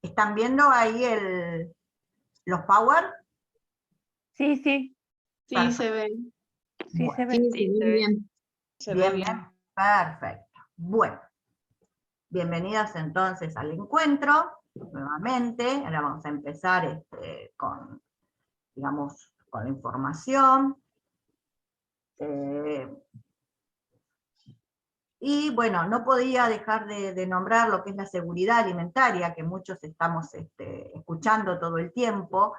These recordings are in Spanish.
¿Están viendo ahí los power? Sí, sí, Sí, se ve. sí Bueno, se ve. Sí, se ve bien. Se ve bien, bien. perfecto. Bueno, bienvenidas entonces al encuentro, nuevamente. Ahora vamos a empezar con, digamos, con la información. Y bueno, no podía dejar de nombrar lo que es la seguridad alimentaria, que muchos estamos escuchando todo el tiempo.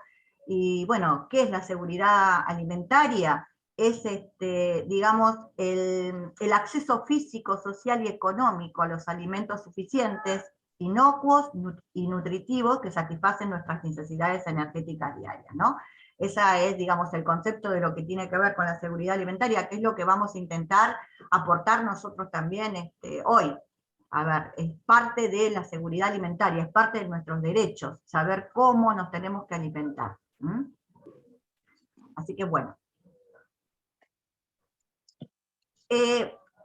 Y bueno, ¿qué es la seguridad alimentaria? Es, digamos, el acceso físico, social y económico a los alimentos suficientes, inocuos y nutritivos que satisfacen nuestras necesidades energéticas diarias, ¿no? Ese es, digamos, el concepto de lo que tiene que ver con la seguridad alimentaria, que es lo que vamos a intentar aportar nosotros también hoy. A ver, es parte de la seguridad alimentaria, es parte de nuestros derechos, saber cómo nos tenemos que alimentar. Así que bueno.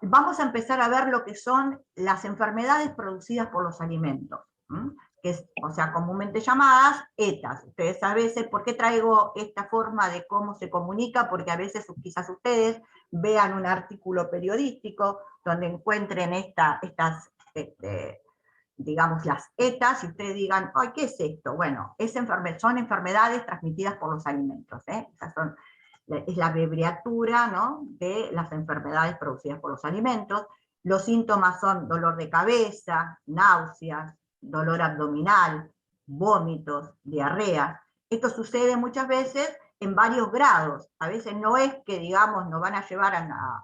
Vamos a empezar a ver lo que son las enfermedades producidas por los alimentos, que es, o sea, comúnmente llamadas ETAs. Ustedes a veces, ¿por qué traigo esta forma de cómo se comunica? Porque a veces quizás ustedes vean un artículo periodístico donde encuentren estas, digamos, las ETAs, y ustedes digan, ay, ¿qué es esto? Bueno, son enfermedades transmitidas por los alimentos, Estas son, es la abreviatura, ¿no?, de las enfermedades producidas por los alimentos. Los síntomas son dolor de cabeza, náuseas, dolor abdominal, vómitos, diarrea. Esto sucede muchas veces en varios grados. A veces no es que, digamos, nos van a llevar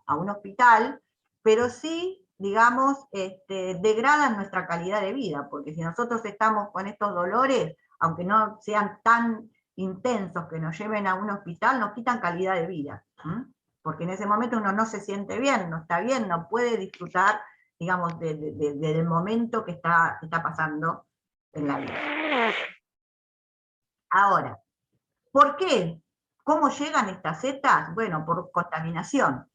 a un hospital, pero sí, digamos, degradan nuestra calidad de vida, porque si nosotros estamos con estos dolores, aunque no sean tan intensos que nos lleven a un hospital, nos quitan calidad de vida, porque en ese momento uno no se siente bien, no está bien, no puede disfrutar, digamos, del momento que está pasando en la vida. Ahora, ¿por qué? ¿Cómo llegan estas setas? Bueno, por contaminación,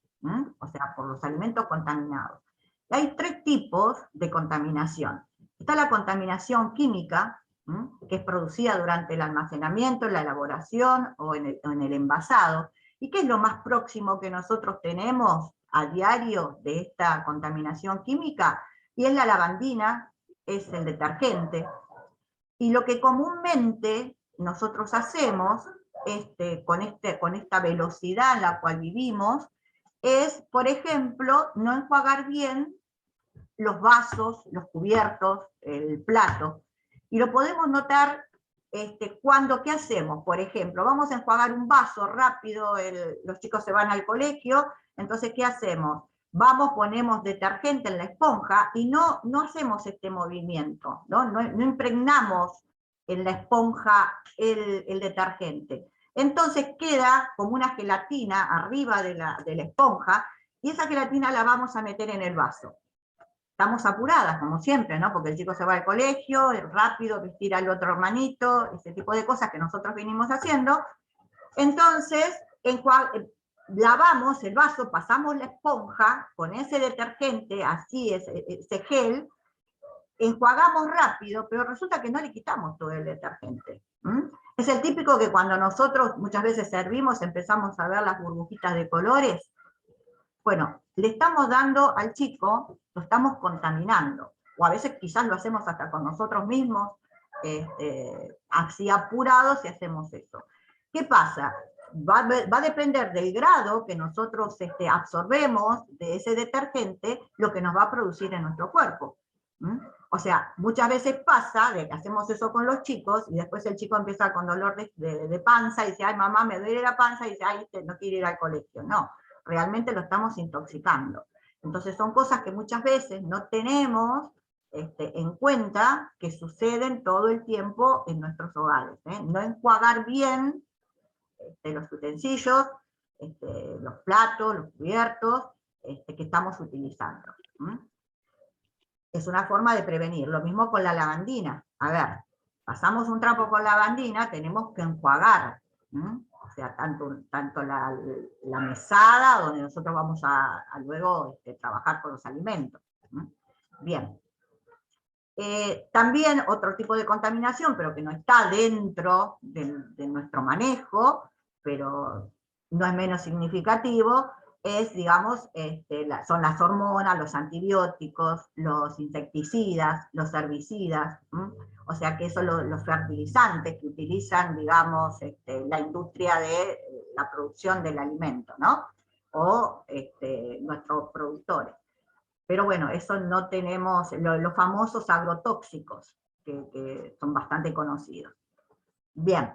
o sea, por los alimentos contaminados. Hay tres tipos de contaminación. Está la contaminación química, que es producida durante el almacenamiento, la elaboración o en el envasado. ¿Y qué es lo más próximo que nosotros tenemos a diario de esta contaminación química? Y es la lavandina, es el detergente. Y lo que comúnmente nosotros hacemos con esta velocidad en la cual vivimos es, por ejemplo, no enjuagar bien los vasos, los cubiertos, el plato. Y lo podemos notar cuando, ¿qué hacemos? Por ejemplo, vamos a enjuagar un vaso rápido, los chicos se van al colegio, entonces, ¿qué hacemos? Vamos, ponemos detergente en la esponja y no hacemos este movimiento, no impregnamos en la esponja el detergente. Entonces queda como una gelatina arriba de la esponja, y esa gelatina la vamos a meter en el vaso. Estamos apuradas, como siempre, ¿no? Porque el chico se va al colegio, es rápido, vestir al otro hermanito, ese tipo de cosas que nosotros venimos haciendo. Entonces, lavamos el vaso, pasamos la esponja con ese detergente, así, ese gel, enjuagamos rápido, pero resulta que no le quitamos todo el detergente. Es el típico que cuando nosotros muchas veces servimos empezamos a ver las burbujitas de colores. Bueno, le estamos dando al chico, lo estamos contaminando, o a veces quizás lo hacemos hasta con nosotros mismos, así apurados, y hacemos eso. ¿Qué pasa? Va a depender del grado que nosotros absorbemos de ese detergente, lo que nos va a producir en nuestro cuerpo. O sea, muchas veces pasa de que hacemos eso con los chicos, y después el chico empieza con dolor de panza, y dice, ay mamá, me duele la panza, y dice, ay, no quiero ir al colegio. No, realmente lo estamos intoxicando. Entonces son cosas que muchas veces no tenemos en cuenta, que suceden todo el tiempo en nuestros hogares. No enjuagar bien los utensilios, los platos, los cubiertos que estamos utilizando. Es una forma de prevenir. Lo mismo con la lavandina. A ver, pasamos un trapo con lavandina, tenemos que enjuagar. O sea, tanto la mesada, donde nosotros vamos a luego trabajar con los alimentos. Bien. También otro tipo de contaminación, pero que no está dentro de nuestro manejo, pero no es menos significativo, es, digamos, son las hormonas, los antibióticos, los insecticidas, los herbicidas, o sea que son los fertilizantes que utilizan, digamos, la industria de la producción del alimento, ¿no? O nuestros productores. Pero bueno, eso no tenemos, los famosos agrotóxicos, que son bastante conocidos. Bien,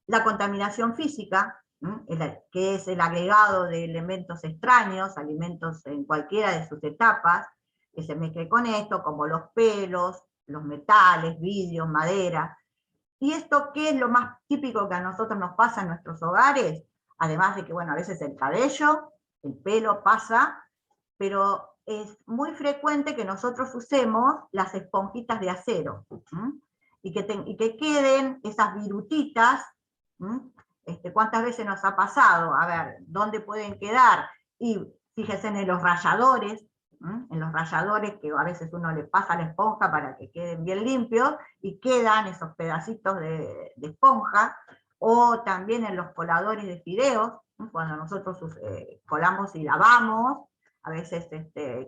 la contaminación física, que es el agregado de elementos extraños, alimentos en cualquiera de sus etapas, que se mezcle con esto, como los pelos, los metales, vidrios, madera. ¿Y esto qué es lo más típico que a nosotros nos pasa en nuestros hogares? Además de que, bueno, a veces el cabello, el pelo pasa, pero es muy frecuente que nosotros usemos las esponjitas de acero, y que queden esas virutitas. ¿Cuántas veces nos ha pasado? A ver, ¿dónde pueden quedar? Y fíjense en los ralladores, en los ralladores que a veces uno le pasa la esponja para que queden bien limpios, y quedan esos pedacitos de esponja, o también en los coladores de fideos, cuando nosotros colamos y lavamos, a veces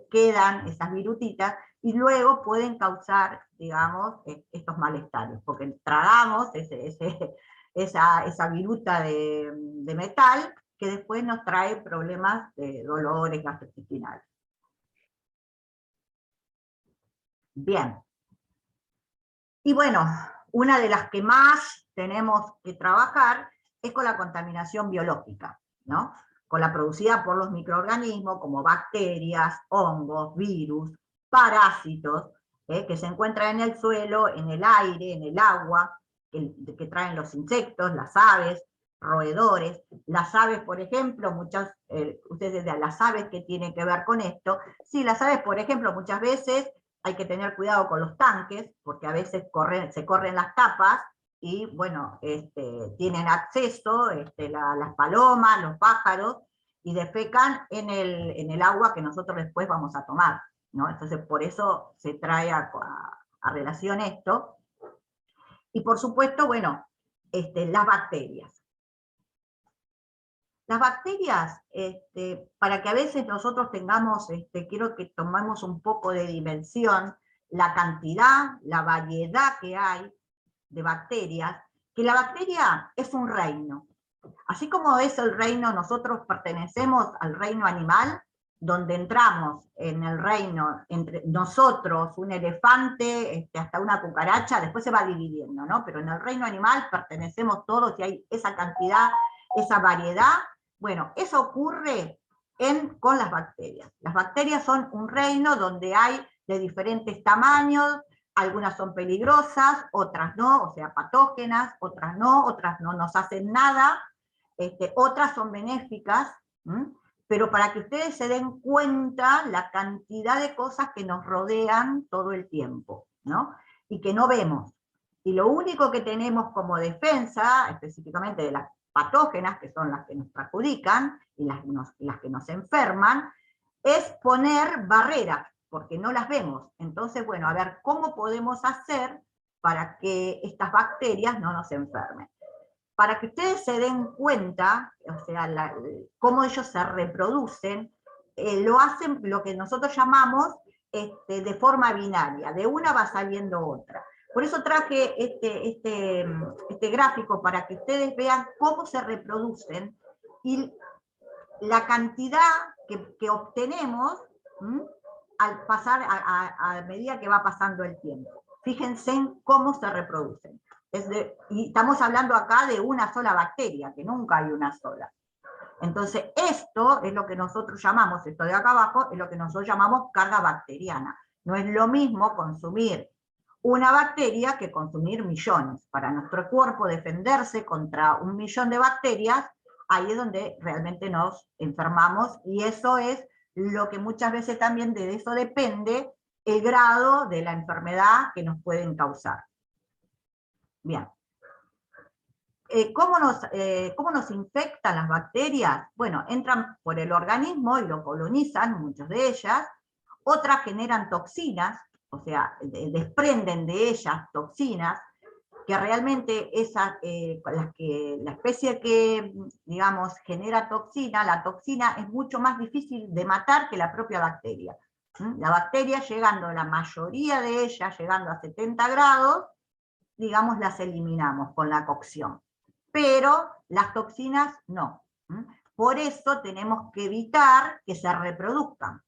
quedan esas virutitas, y luego pueden causar, digamos, estos malestares, porque tragamos esa viruta de metal, que después nos trae problemas de dolores gastrointestinales. Bien. Y bueno, una de las que más tenemos que trabajar es con la contaminación biológica, ¿no? Con la producida por los microorganismos como bacterias, hongos, virus, parásitos, que se encuentran en el suelo, en el aire, en el agua, que traen los insectos, las aves, roedores. Las aves, por ejemplo, ustedes dirán, las aves, ¿qué tienen que ver con esto? Sí, las aves, por ejemplo, muchas veces hay que tener cuidado con los tanques, porque a veces se corren las tapas, y bueno, tienen acceso las palomas, los pájaros, y defecan en el agua que nosotros después vamos a tomar, ¿no? Entonces por eso se trae a relación esto. Y por supuesto, bueno, las bacterias. Las bacterias, para que a veces nosotros tengamos, quiero que tomemos un poco de dimensión, la cantidad, la variedad que hay de bacterias, que la bacteria es un reino. Así como es el reino, nosotros pertenecemos al reino animal, donde entramos en el reino, entre nosotros, un elefante, hasta una cucaracha, después se va dividiendo, ¿no? Pero en el reino animal pertenecemos todos, y hay esa cantidad, esa variedad. Bueno, eso ocurre con las bacterias. Las bacterias son un reino donde hay de diferentes tamaños, algunas son peligrosas, otras no, o sea, patógenas, otras no nos hacen nada, otras son benéficas, pero para que ustedes se den cuenta la cantidad de cosas que nos rodean todo el tiempo, ¿no? Y que no vemos. Y lo único que tenemos como defensa, específicamente de las patógenas, que son las que nos perjudican y las que nos enferman, es poner barreras, porque no las vemos. Entonces, bueno, a ver, ¿cómo podemos hacer para que estas bacterias no nos enfermen? Para que ustedes se den cuenta, o sea, cómo ellos se reproducen, lo hacen lo que nosotros llamamos de forma binaria, de una va saliendo otra. Por eso traje este gráfico, para que ustedes vean cómo se reproducen y la cantidad que obtenemos al pasar, a medida que va pasando el tiempo. Fíjense en cómo se reproducen. Y estamos hablando acá de una sola bacteria, que nunca hay una sola. Entonces, esto es lo que nosotros llamamos, esto de acá abajo, es lo que nosotros llamamos carga bacteriana. No es lo mismo consumir una bacteria que consumir millones. Para nuestro cuerpo defenderse contra 1 millón de bacterias, ahí es donde realmente nos enfermamos, y eso es lo que muchas veces también de eso depende el grado de la enfermedad que nos pueden causar. Bien. ¿Cómo nos infectan las bacterias? Bueno, entran por el organismo y lo colonizan, muchas de ellas, otras generan toxinas, o sea, desprenden de ellas toxinas, que realmente la especie que, digamos, genera toxina, la toxina es mucho más difícil de matar que la propia bacteria. La bacteria, llegando, la mayoría de ellas, llegando a 70 grados, digamos, las eliminamos con la cocción. Pero las toxinas no. Por eso tenemos que evitar que se reproduzcan.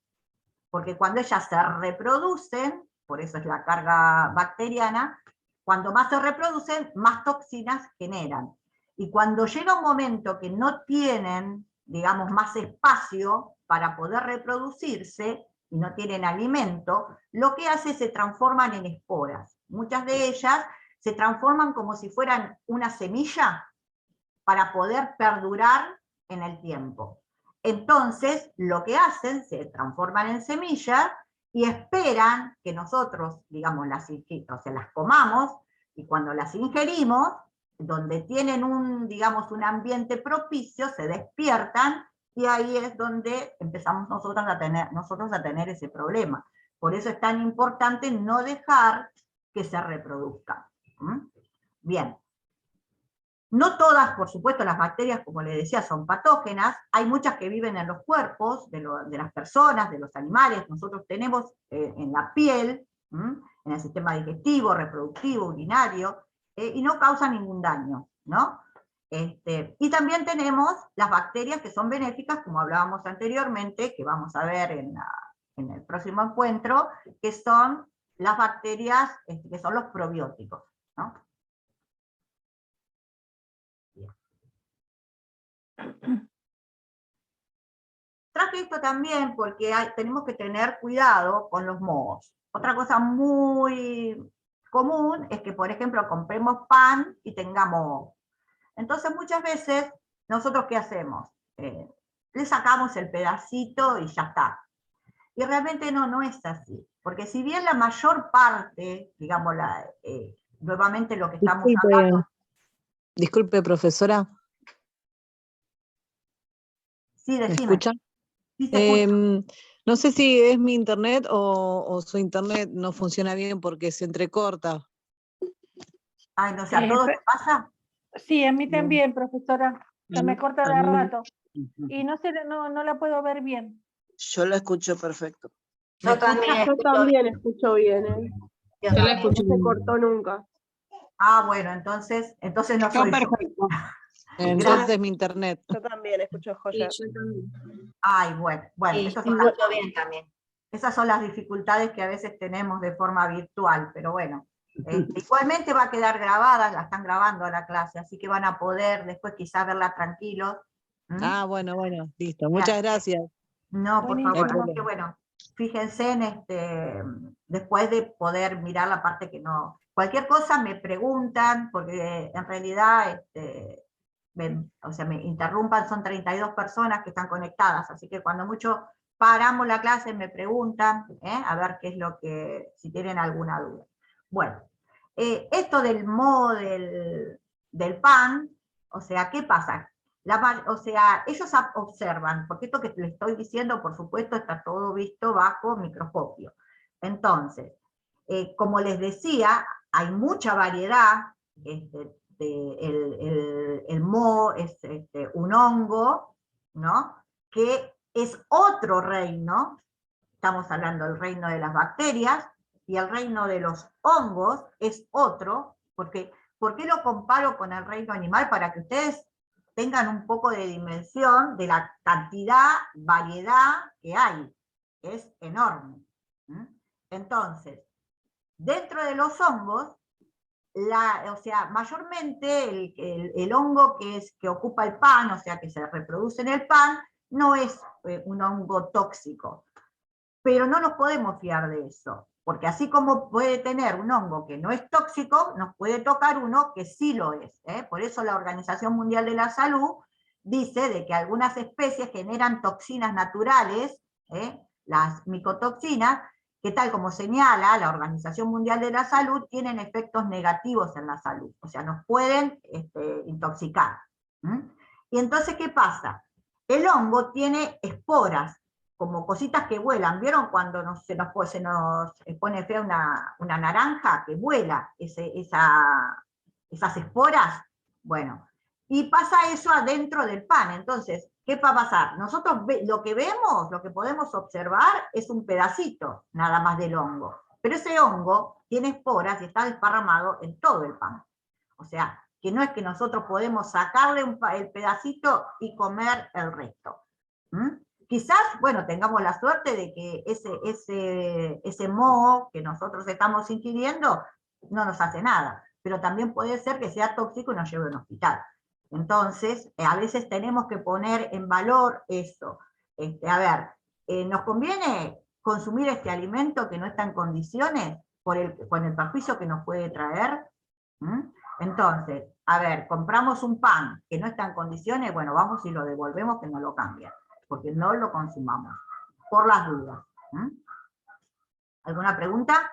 Porque cuando ellas se reproducen, por eso es la carga bacteriana, cuando más se reproducen, más toxinas generan. Y cuando llega un momento que no tienen, digamos, más espacio para poder reproducirse, y no tienen alimento, lo que hace es se transforman en esporas. Muchas de ellas se transforman como si fueran una semilla para poder perdurar en el tiempo. Entonces, lo que hacen, se transforman en semillas y esperan que nosotros, digamos, las comamos, y cuando las ingerimos, donde tienen digamos, un ambiente propicio, se despiertan, y ahí es donde empezamos nosotros a tener ese problema. Por eso es tan importante no dejar que se reproduzcan. Bien. No todas, por supuesto, las bacterias, como les decía, son patógenas. Hay muchas que viven en los cuerpos de las personas, de los animales. Nosotros tenemos en la piel, en el sistema digestivo, reproductivo, urinario, y no causan ningún daño, ¿no? Y también tenemos las bacterias que son benéficas, como hablábamos anteriormente, que vamos a ver en el próximo encuentro, que son las bacterias, que son los probióticos, ¿no? Traje esto también porque tenemos que tener cuidado con los mohos. Otra cosa muy común es que, por ejemplo, compremos pan y tengamos moho. Entonces muchas veces, ¿nosotros qué hacemos? Le sacamos el pedacito y ya está. Y realmente no es así. Porque si bien la mayor parte, digamos, nuevamente lo que estamos hablando... Disculpe, profesora. Sí, ¿Me decime. escucha? Sí, se escucha. No sé si es mi internet o su internet no funciona bien porque se entrecorta. Ay, no sé, ¿a todos les pasa? Sí, a mí también, profesora. Se me corta de rato. Ujú. Y no la puedo ver bien. Yo la escucho perfecto. Yo también escucho bien, ¿eh? Yo la escucho. No se cortó nunca. Ah, bueno, entonces no soy yo. Perfecto. Entonces es mi internet. Yo también escucho joya. Sí, yo también. Ay, bueno, Sí, esas sí, son, escucho bien también. esas son las dificultades que a veces tenemos de forma virtual, pero bueno, igualmente va a quedar grabada, la están grabando a la clase, así que van a poder después quizás verla tranquilos. Ah, bueno, listo. Muchas gracias. No, por Buenísimo. favor, así que bueno, fíjense después de poder mirar la parte que no... Cualquier cosa me preguntan, porque en realidad, me interrumpan, son 32 personas que están conectadas, así que cuando mucho paramos la clase me preguntan, a ver qué es lo que, si tienen alguna duda. Bueno, esto del modo del pan, o sea, ¿qué pasa? Ellos observan, porque esto que les estoy diciendo, por supuesto, está todo visto bajo microscopio. Entonces, como les decía, hay mucha variedad. El moho es un hongo, ¿no? Que es otro reino. Estamos hablando del reino de las bacterias, y el reino de los hongos es otro, porque ¿por qué lo comparo con el reino animal? Para que ustedes tengan un poco de dimensión de la cantidad, variedad que hay. Es enorme. Entonces, dentro de los hongos, mayormente el hongo que ocupa el pan, o sea, que se reproduce en el pan, no es un hongo tóxico. Pero no nos podemos fiar de eso, porque así como puede tener un hongo que no es tóxico, nos puede tocar uno que sí lo es. Por eso la Organización Mundial de la Salud dice de que algunas especies generan toxinas naturales, las micotoxinas, que tal como señala la Organización Mundial de la Salud, tienen efectos negativos en la salud, o sea, nos pueden intoxicar. Y entonces, ¿qué pasa? El hongo tiene esporas, como cositas que vuelan. ¿Vieron cuando se nos pone fea una naranja que vuela, esas esporas? Bueno, y pasa eso adentro del pan. Entonces, ¿qué va a pasar? Nosotros lo que vemos, lo que podemos observar es un pedacito nada más del hongo. Pero ese hongo tiene esporas y está desparramado en todo el pan. O sea, que no es que nosotros podemos sacarle el pedacito y comer el resto. Quizás, bueno, tengamos la suerte de que ese moho que nosotros estamos ingiriendo no nos hace nada, pero también puede ser que sea tóxico y nos lleve a un hospital. Entonces, a veces tenemos que poner en valor eso. A ver, ¿nos conviene consumir este alimento que no está en condiciones con el perjuicio que nos puede traer? Entonces, a ver, compramos un pan que no está en condiciones, bueno, vamos y lo devolvemos, que no lo cambien, porque no lo consumamos, por las dudas. ¿Alguna pregunta?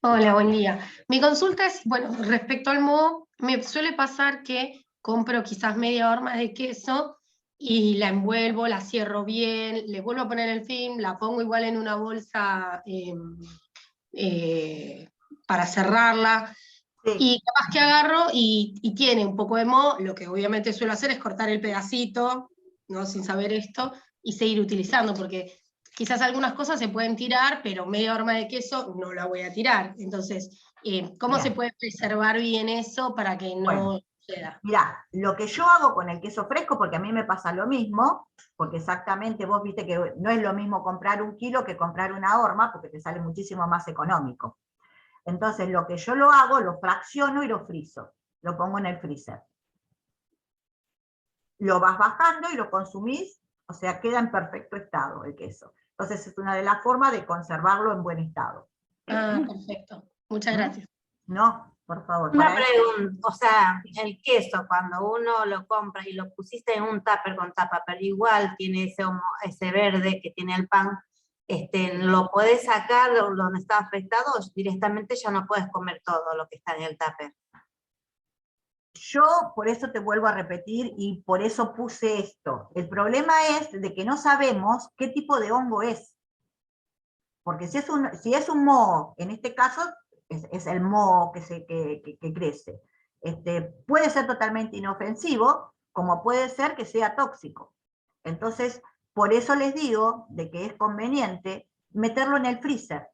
Hola, buen día. Mi consulta es, bueno, respecto al moho, me suele pasar que compro quizás media horma de queso y la envuelvo, la cierro bien, le vuelvo a poner el film, la pongo igual en una bolsa para cerrarla, Sí. y capaz que agarro y tiene un poco de moho. Lo que obviamente suelo hacer es cortar el pedacito, ¿no? Sin saber esto, y seguir utilizando, porque quizás algunas cosas se pueden tirar, pero media horma de queso no la voy a tirar. Entonces, ¿cómo Bien. se puede preservar bien eso para que no suceda? Mirá, lo que yo hago con el queso fresco, porque a mí me pasa lo mismo, porque exactamente vos viste que no es lo mismo comprar 1 kilo que comprar una horma, porque te sale muchísimo más económico. Entonces lo que yo lo hago, lo fracciono y lo frizo, lo pongo en el freezer. Lo vas bajando y lo consumís, o sea, queda en perfecto estado el queso. Entonces es una de las formas de conservarlo en buen estado. Ah, perfecto. Muchas gracias. No, por favor. Una pregunta, o sea, el queso, cuando uno lo compra y lo pusiste en un tupper con tapa, pero igual tiene ese verde que tiene el pan, ¿lo podés sacar de donde está afectado o directamente ya no puedes comer todo lo que está en el tupper? Yo por eso te vuelvo a repetir y por eso puse esto. El problema es de que no sabemos qué tipo de hongo es. Porque si es un moho, en este caso es el moho que crece. Puede ser totalmente inofensivo, como puede ser que sea tóxico. Entonces, por eso les digo de que es conveniente meterlo en el freezer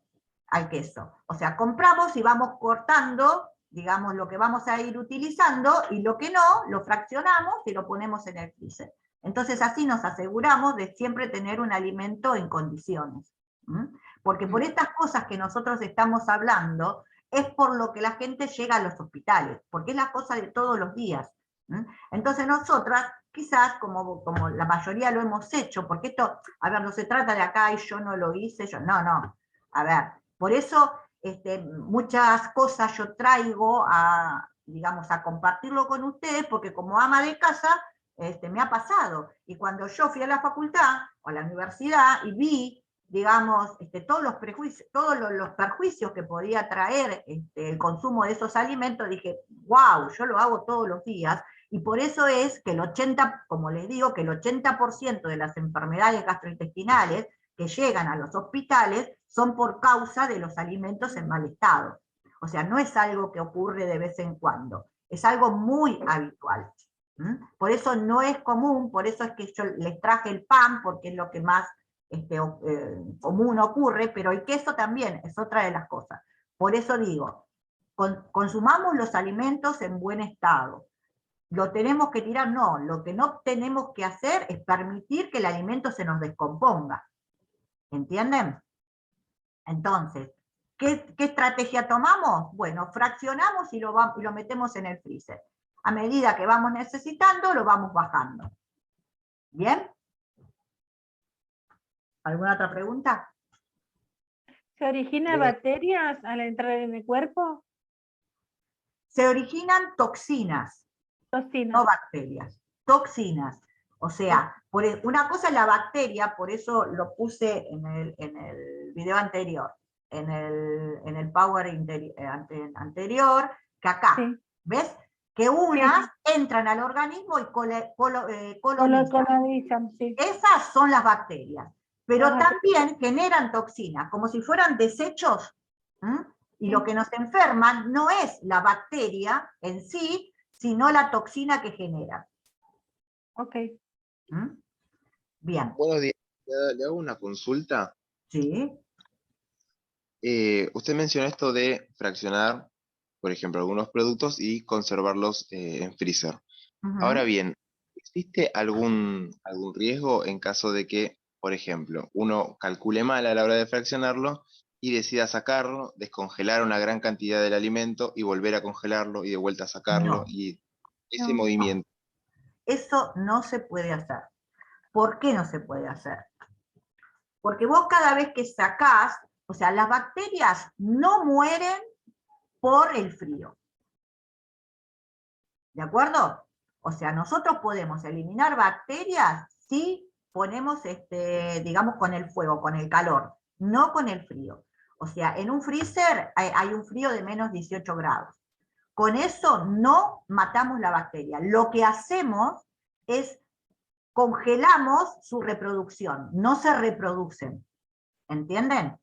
al queso. O sea, compramos y vamos cortando, digamos, lo que vamos a ir utilizando, y lo que no, lo fraccionamos y lo ponemos en el freezer. Entonces así nos aseguramos de siempre tener un alimento en condiciones. Porque por estas cosas que nosotros estamos hablando, es por lo que la gente llega a los hospitales, porque es la cosa de todos los días. Entonces nosotras, quizás, como la mayoría lo hemos hecho, porque esto, a ver, no se trata de acá y yo no lo hice, no. A ver, por eso muchas cosas yo traigo digamos, a compartirlo con ustedes, porque como ama de casa, me ha pasado. Y cuando yo fui a la facultad o a la universidad y vi, digamos, todos los perjuicios que podía traer el consumo de esos alimentos, dije, wow, yo lo hago todos los días. Y por eso es que como les digo, que el 80% de las enfermedades gastrointestinales que llegan a los hospitales son por causa de los alimentos en mal estado. O sea, no es algo que ocurre de vez en cuando, es algo muy habitual. Por eso no es común, por eso es que yo les traje el pan, porque es lo que más común ocurre, pero el queso también es otra de las cosas. Por eso digo, consumamos los alimentos en buen estado. ¿Lo tenemos que tirar? No, lo que no tenemos que hacer es permitir que el alimento se nos descomponga. ¿Entienden? Entonces, ¿qué estrategia tomamos? Bueno, fraccionamos y lo metemos en el freezer. A medida que vamos necesitando, lo vamos bajando. ¿Bien? ¿Alguna otra pregunta? ¿Se originan bacterias al entrar en el cuerpo? Se originan toxinas, Toxinas. no bacterias, toxinas. O sea, una cosa es la bacteria, por eso lo puse en el video anterior, en el Power anterior, que acá, Sí. ¿ves? que unas entran al organismo y colonizan. Colonizan, sí. Esas son las bacterias, pero Ajá. también generan toxinas, como si fueran desechos, ¿m? Y lo que nos enferma no es la bacteria en sí, sino la toxina que genera. Ok. ¿M? Bien, Buenos días. Le hago una consulta. sí. Usted mencionó esto de fraccionar, por ejemplo, algunos productos y conservarlos en freezer. Ujú. Ahora bien, ¿existe algún riesgo en caso de que, por ejemplo, uno calcule mal a la hora de fraccionarlo y decida sacarlo, descongelar una gran cantidad del alimento y volver a congelarlo y de vuelta a sacarlo? No. Y ese No. movimiento, Eso no se puede hacer. ¿Por qué no se puede hacer? Porque vos cada vez que sacás, o sea, las bacterias no mueren por el frío. ¿De acuerdo? O sea, nosotros podemos eliminar bacterias si ponemos, digamos, con el fuego, con el calor, no con el frío. O sea, en un freezer hay un frío de menos 18 grados. Con eso no matamos la bacteria. Lo que hacemos es congelamos su reproducción, no se reproducen. ¿Entienden?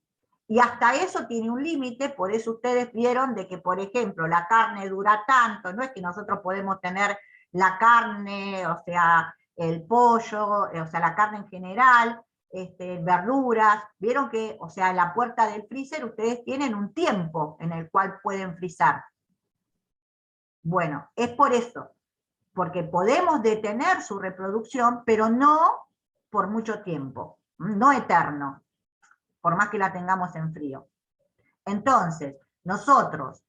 Y hasta eso tiene un límite, por eso ustedes vieron de que, por ejemplo, la carne dura tanto, no es que nosotros podemos tener la carne, o sea, el pollo, o sea, la carne en general, verduras, vieron que, o sea, en la puerta del freezer ustedes tienen un tiempo en el cual pueden frizar. Bueno, es por eso, porque podemos detener su reproducción, pero no por mucho tiempo, no eterno, por más que la tengamos en frío. Entonces, nosotros,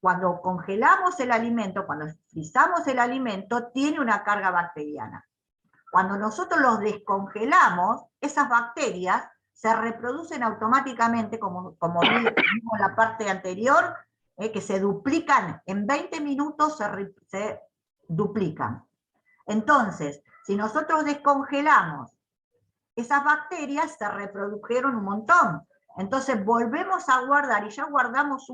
cuando congelamos el alimento, cuando frizamos el alimento, tiene una carga bacteriana. Cuando nosotros los descongelamos, esas bacterias se reproducen automáticamente, como vimos en la parte anterior, que se duplican, en 20 minutos se duplican. Entonces, si nosotros descongelamos, esas bacterias se reprodujeron un montón. Entonces volvemos a guardar y ya guardamos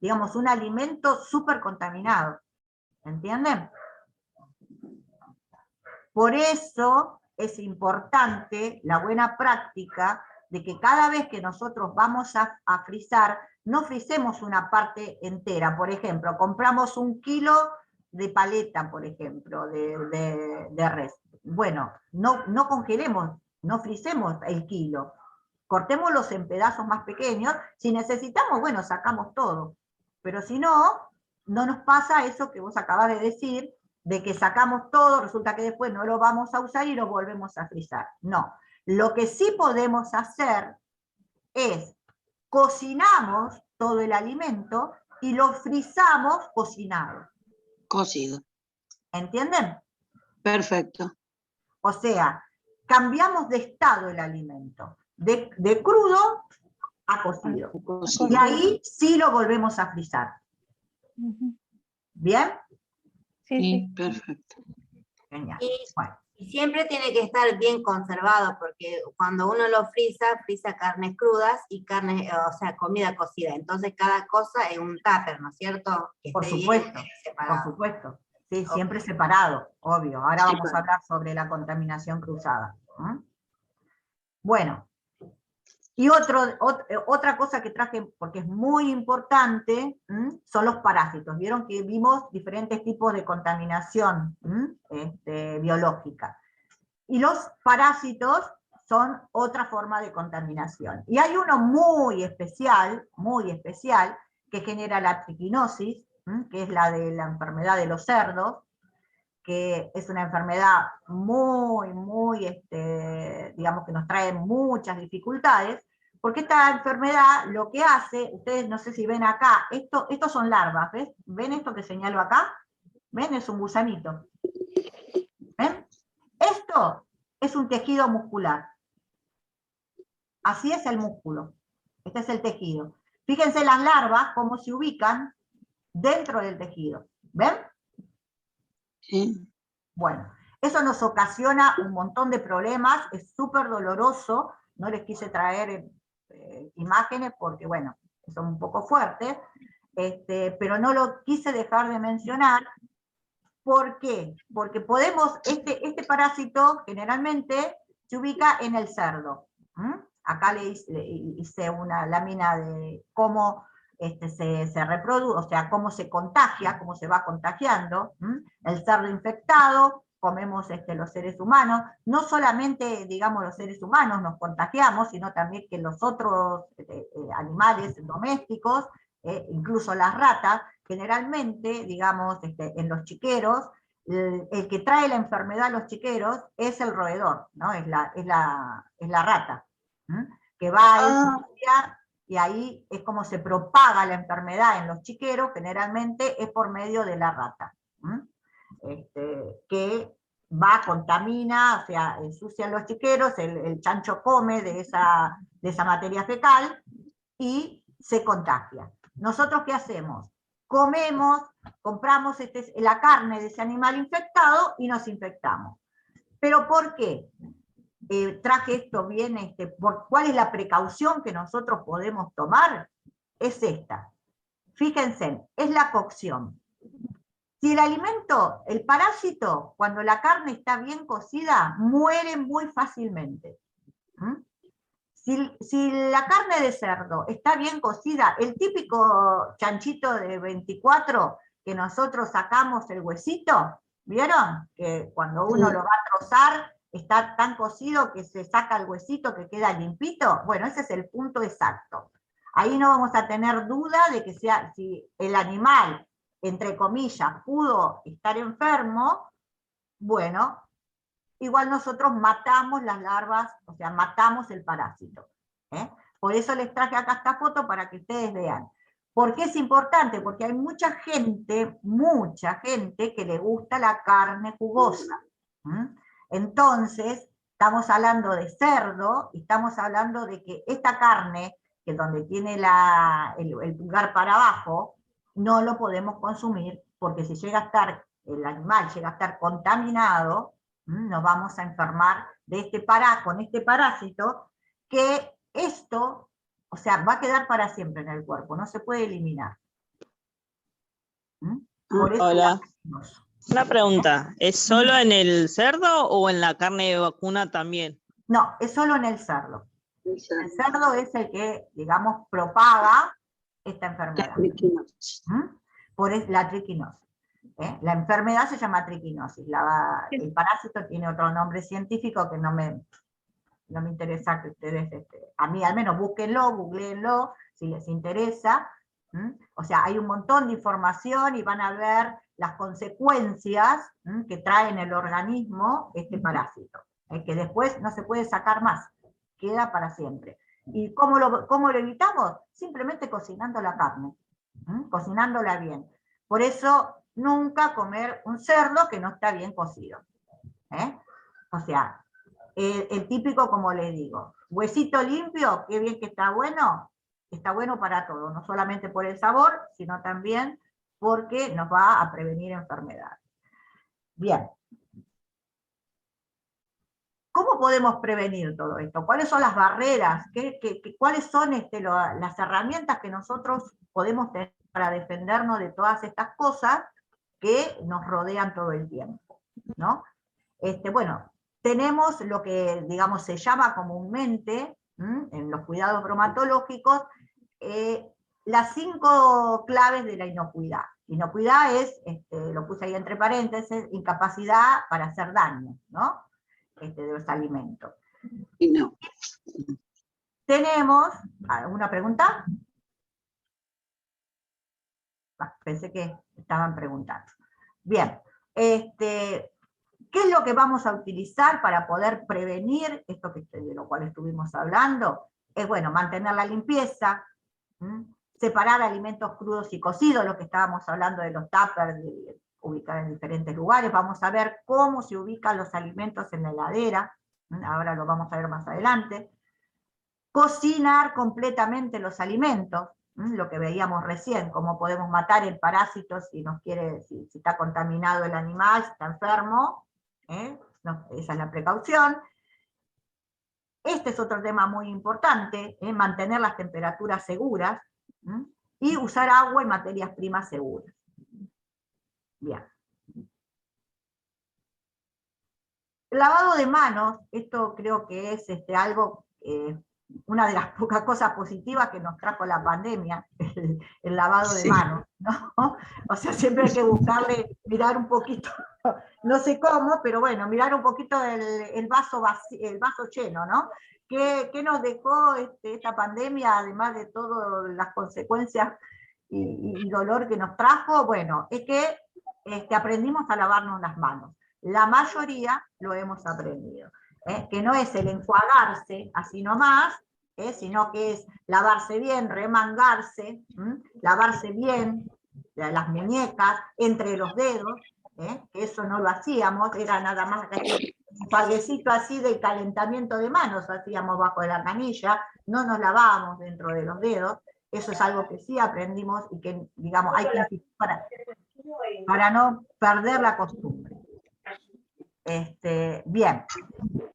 digamos, un alimento súper contaminado. ¿Entienden? Por eso es importante la buena práctica de que cada vez que nosotros vamos a frizar, no frizemos una parte entera. Por ejemplo, compramos 1 kilo de paleta, por ejemplo, de res. Bueno, no congelemos, no fricemos el kilo. Cortémoslos en pedazos más pequeños. Si necesitamos, bueno, sacamos todo. Pero si no, no nos pasa eso que vos acabas de decir, de que sacamos todo, resulta que después no lo vamos a usar y lo volvemos a frizar. No. Lo que sí podemos hacer es cocinamos todo el alimento y lo frizamos cocinado. Cocido. ¿Entienden? Perfecto. O sea, cambiamos de estado el alimento, de crudo a cocido. Cocido. Y ahí sí lo volvemos a frizar. Ujú. ¿Bien? Sí, sí. Perfecto. Genial. Y, Bueno, y siempre tiene que estar bien conservado, porque cuando uno lo frisa carnes crudas y carne, o sea, comida cocida. Entonces cada cosa es un tupper, ¿no es cierto? Que por esté supuesto, bien por separado. supuesto. Sí, Ok. siempre separado, obvio. Ahora Sí, vamos a hablar sobre la contaminación cruzada. Bueno, y otra cosa que traje, porque es muy importante, son los parásitos. Vieron que vimos diferentes tipos de contaminación biológica. Y los parásitos son otra forma de contaminación. Y hay uno muy especial, que genera la triquinosis, que es la de la enfermedad de los cerdos, que es una enfermedad muy, digamos que nos trae muchas dificultades, porque esta enfermedad lo que hace, ustedes no sé si ven acá, estos son larvas, ¿ves? ¿Ven esto que señalo acá? ¿Ven? Es un gusanito. ¿Ven? Esto es un tejido muscular. Así es el músculo. Este es el tejido. Fíjense las larvas cómo se ubican dentro del tejido. ¿Ven? Sí. Bueno, eso nos ocasiona un montón de problemas, es súper doloroso, no les quise traer imágenes porque, bueno, son un poco fuertes, pero no lo quise dejar de mencionar. ¿Por qué? Porque podemos, este parásito generalmente se ubica en el cerdo. Acá le hice una lámina de cómo se reproduce, o sea, cómo se contagia, cómo se va contagiando. El cerdo infectado, comemos los seres humanos, no solamente, digamos, los seres humanos nos contagiamos, sino también que los otros animales domésticos, incluso las ratas, generalmente, digamos, en los chiqueros, el que trae la enfermedad a los chiqueros es el roedor, ¿no? Es la rata, que va a estudiar, y ahí es como se propaga la enfermedad en los chiqueros, generalmente es por medio de la rata, que va, contamina, o sea, ensucia los chiqueros, el chancho come de esa materia fecal y se contagia. ¿Nosotros qué hacemos? Comemos, compramos la carne de ese animal infectado y nos infectamos. ¿Pero por qué? Traje esto bien, ¿cuál es la precaución que nosotros podemos tomar? Es esta. Fíjense, es la cocción. Si el alimento, el parásito, cuando la carne está bien cocida, muere muy fácilmente. Si la carne de cerdo está bien cocida, el típico chanchito de 24 que nosotros sacamos el huesito, ¿vieron? Que cuando uno lo va a trozar, está tan cocido que se saca el huesito que queda limpito. Bueno, ese es el punto exacto. Ahí no vamos a tener duda de que si el animal, entre comillas, pudo estar enfermo, bueno, igual nosotros matamos las larvas, o sea, matamos el parásito. Por eso les traje acá esta foto para que ustedes vean. ¿Por qué es importante? Porque hay mucha gente que le gusta la carne jugosa. Entonces, estamos hablando de cerdo, y estamos hablando de que esta carne, que es donde tiene el pulgar para abajo, no lo podemos consumir, porque si llega a estar, el animal llega a estar contaminado, nos vamos a enfermar con este parásito, que esto, o sea, va a quedar para siempre en el cuerpo, no se puede eliminar. Por eso Hola. Una pregunta, ¿es solo en el cerdo o en la carne de vacuna también? No, es solo en el cerdo. El cerdo es el que, digamos, propaga esta enfermedad. Por la triquinosis. La enfermedad se llama triquinosis. El parásito tiene otro nombre científico que no me interesa que ustedes, a mí al menos búsquenlo, googleenlo, si les interesa. O sea, hay un montón de información y van a ver las consecuencias que trae en el organismo este parásito, que después no se puede sacar más, queda para siempre. ¿Y cómo lo evitamos? Simplemente cocinando la carne, cocinándola bien. Por eso, nunca comer un cerdo que no está bien cocido. O sea, el típico, como les digo, huesito limpio, qué bien que está bueno para todo, no solamente por el sabor, sino también porque nos va a prevenir enfermedades. Bien. ¿Cómo podemos prevenir todo esto? ¿Cuáles son las barreras? ¿Cuáles son las herramientas que nosotros podemos tener para defendernos de todas estas cosas que nos rodean todo el tiempo, ¿no? Bueno, tenemos lo que, digamos, se llama comúnmente, en los cuidados bromatológicos, las 5 claves de la inocuidad. Inocuidad es, lo puse ahí entre paréntesis, incapacidad para hacer daño, ¿no? De los alimentos. No. Tenemos, ¿alguna pregunta? Pensé que estaban preguntando. Bien, ¿qué es lo que vamos a utilizar para poder prevenir esto de lo cual estuvimos hablando? Es, bueno, mantener la limpieza, separar alimentos crudos y cocidos, lo que estábamos hablando de los tuppers, ubicar en diferentes lugares. Vamos a ver cómo se ubican los alimentos en la heladera, ahora lo vamos a ver más adelante. Cocinar completamente los alimentos, lo que veíamos recién, cómo podemos matar el parásito si está contaminado el animal, si está enfermo, no, esa es la precaución. Este es otro tema muy importante, mantener las temperaturas seguras, y usar agua y materias primas seguras. Bien. El lavado de manos, esto creo que es algo, una de las pocas cosas positivas que nos trajo la pandemia, el lavado de manos, ¿no? O sea, siempre hay que buscarle, mirar un poquito, no sé cómo, pero bueno, mirar un poquito el vaso lleno, ¿no? ¿Qué nos dejó esta pandemia, además de todas las consecuencias y dolor que nos trajo? Bueno, es que aprendimos a lavarnos las manos. La mayoría lo hemos aprendido. Que no es el enjuagarse así nomás, sino que es lavarse bien, remangarse, lavarse bien las muñecas, entre los dedos, que eso no lo hacíamos, era nada más un paguecito así de calentamiento de manos, hacíamos bajo de la canilla, no nos lavábamos dentro de los dedos. Eso es algo que sí aprendimos y que, digamos, hay que insistir para no perder la costumbre. Bien.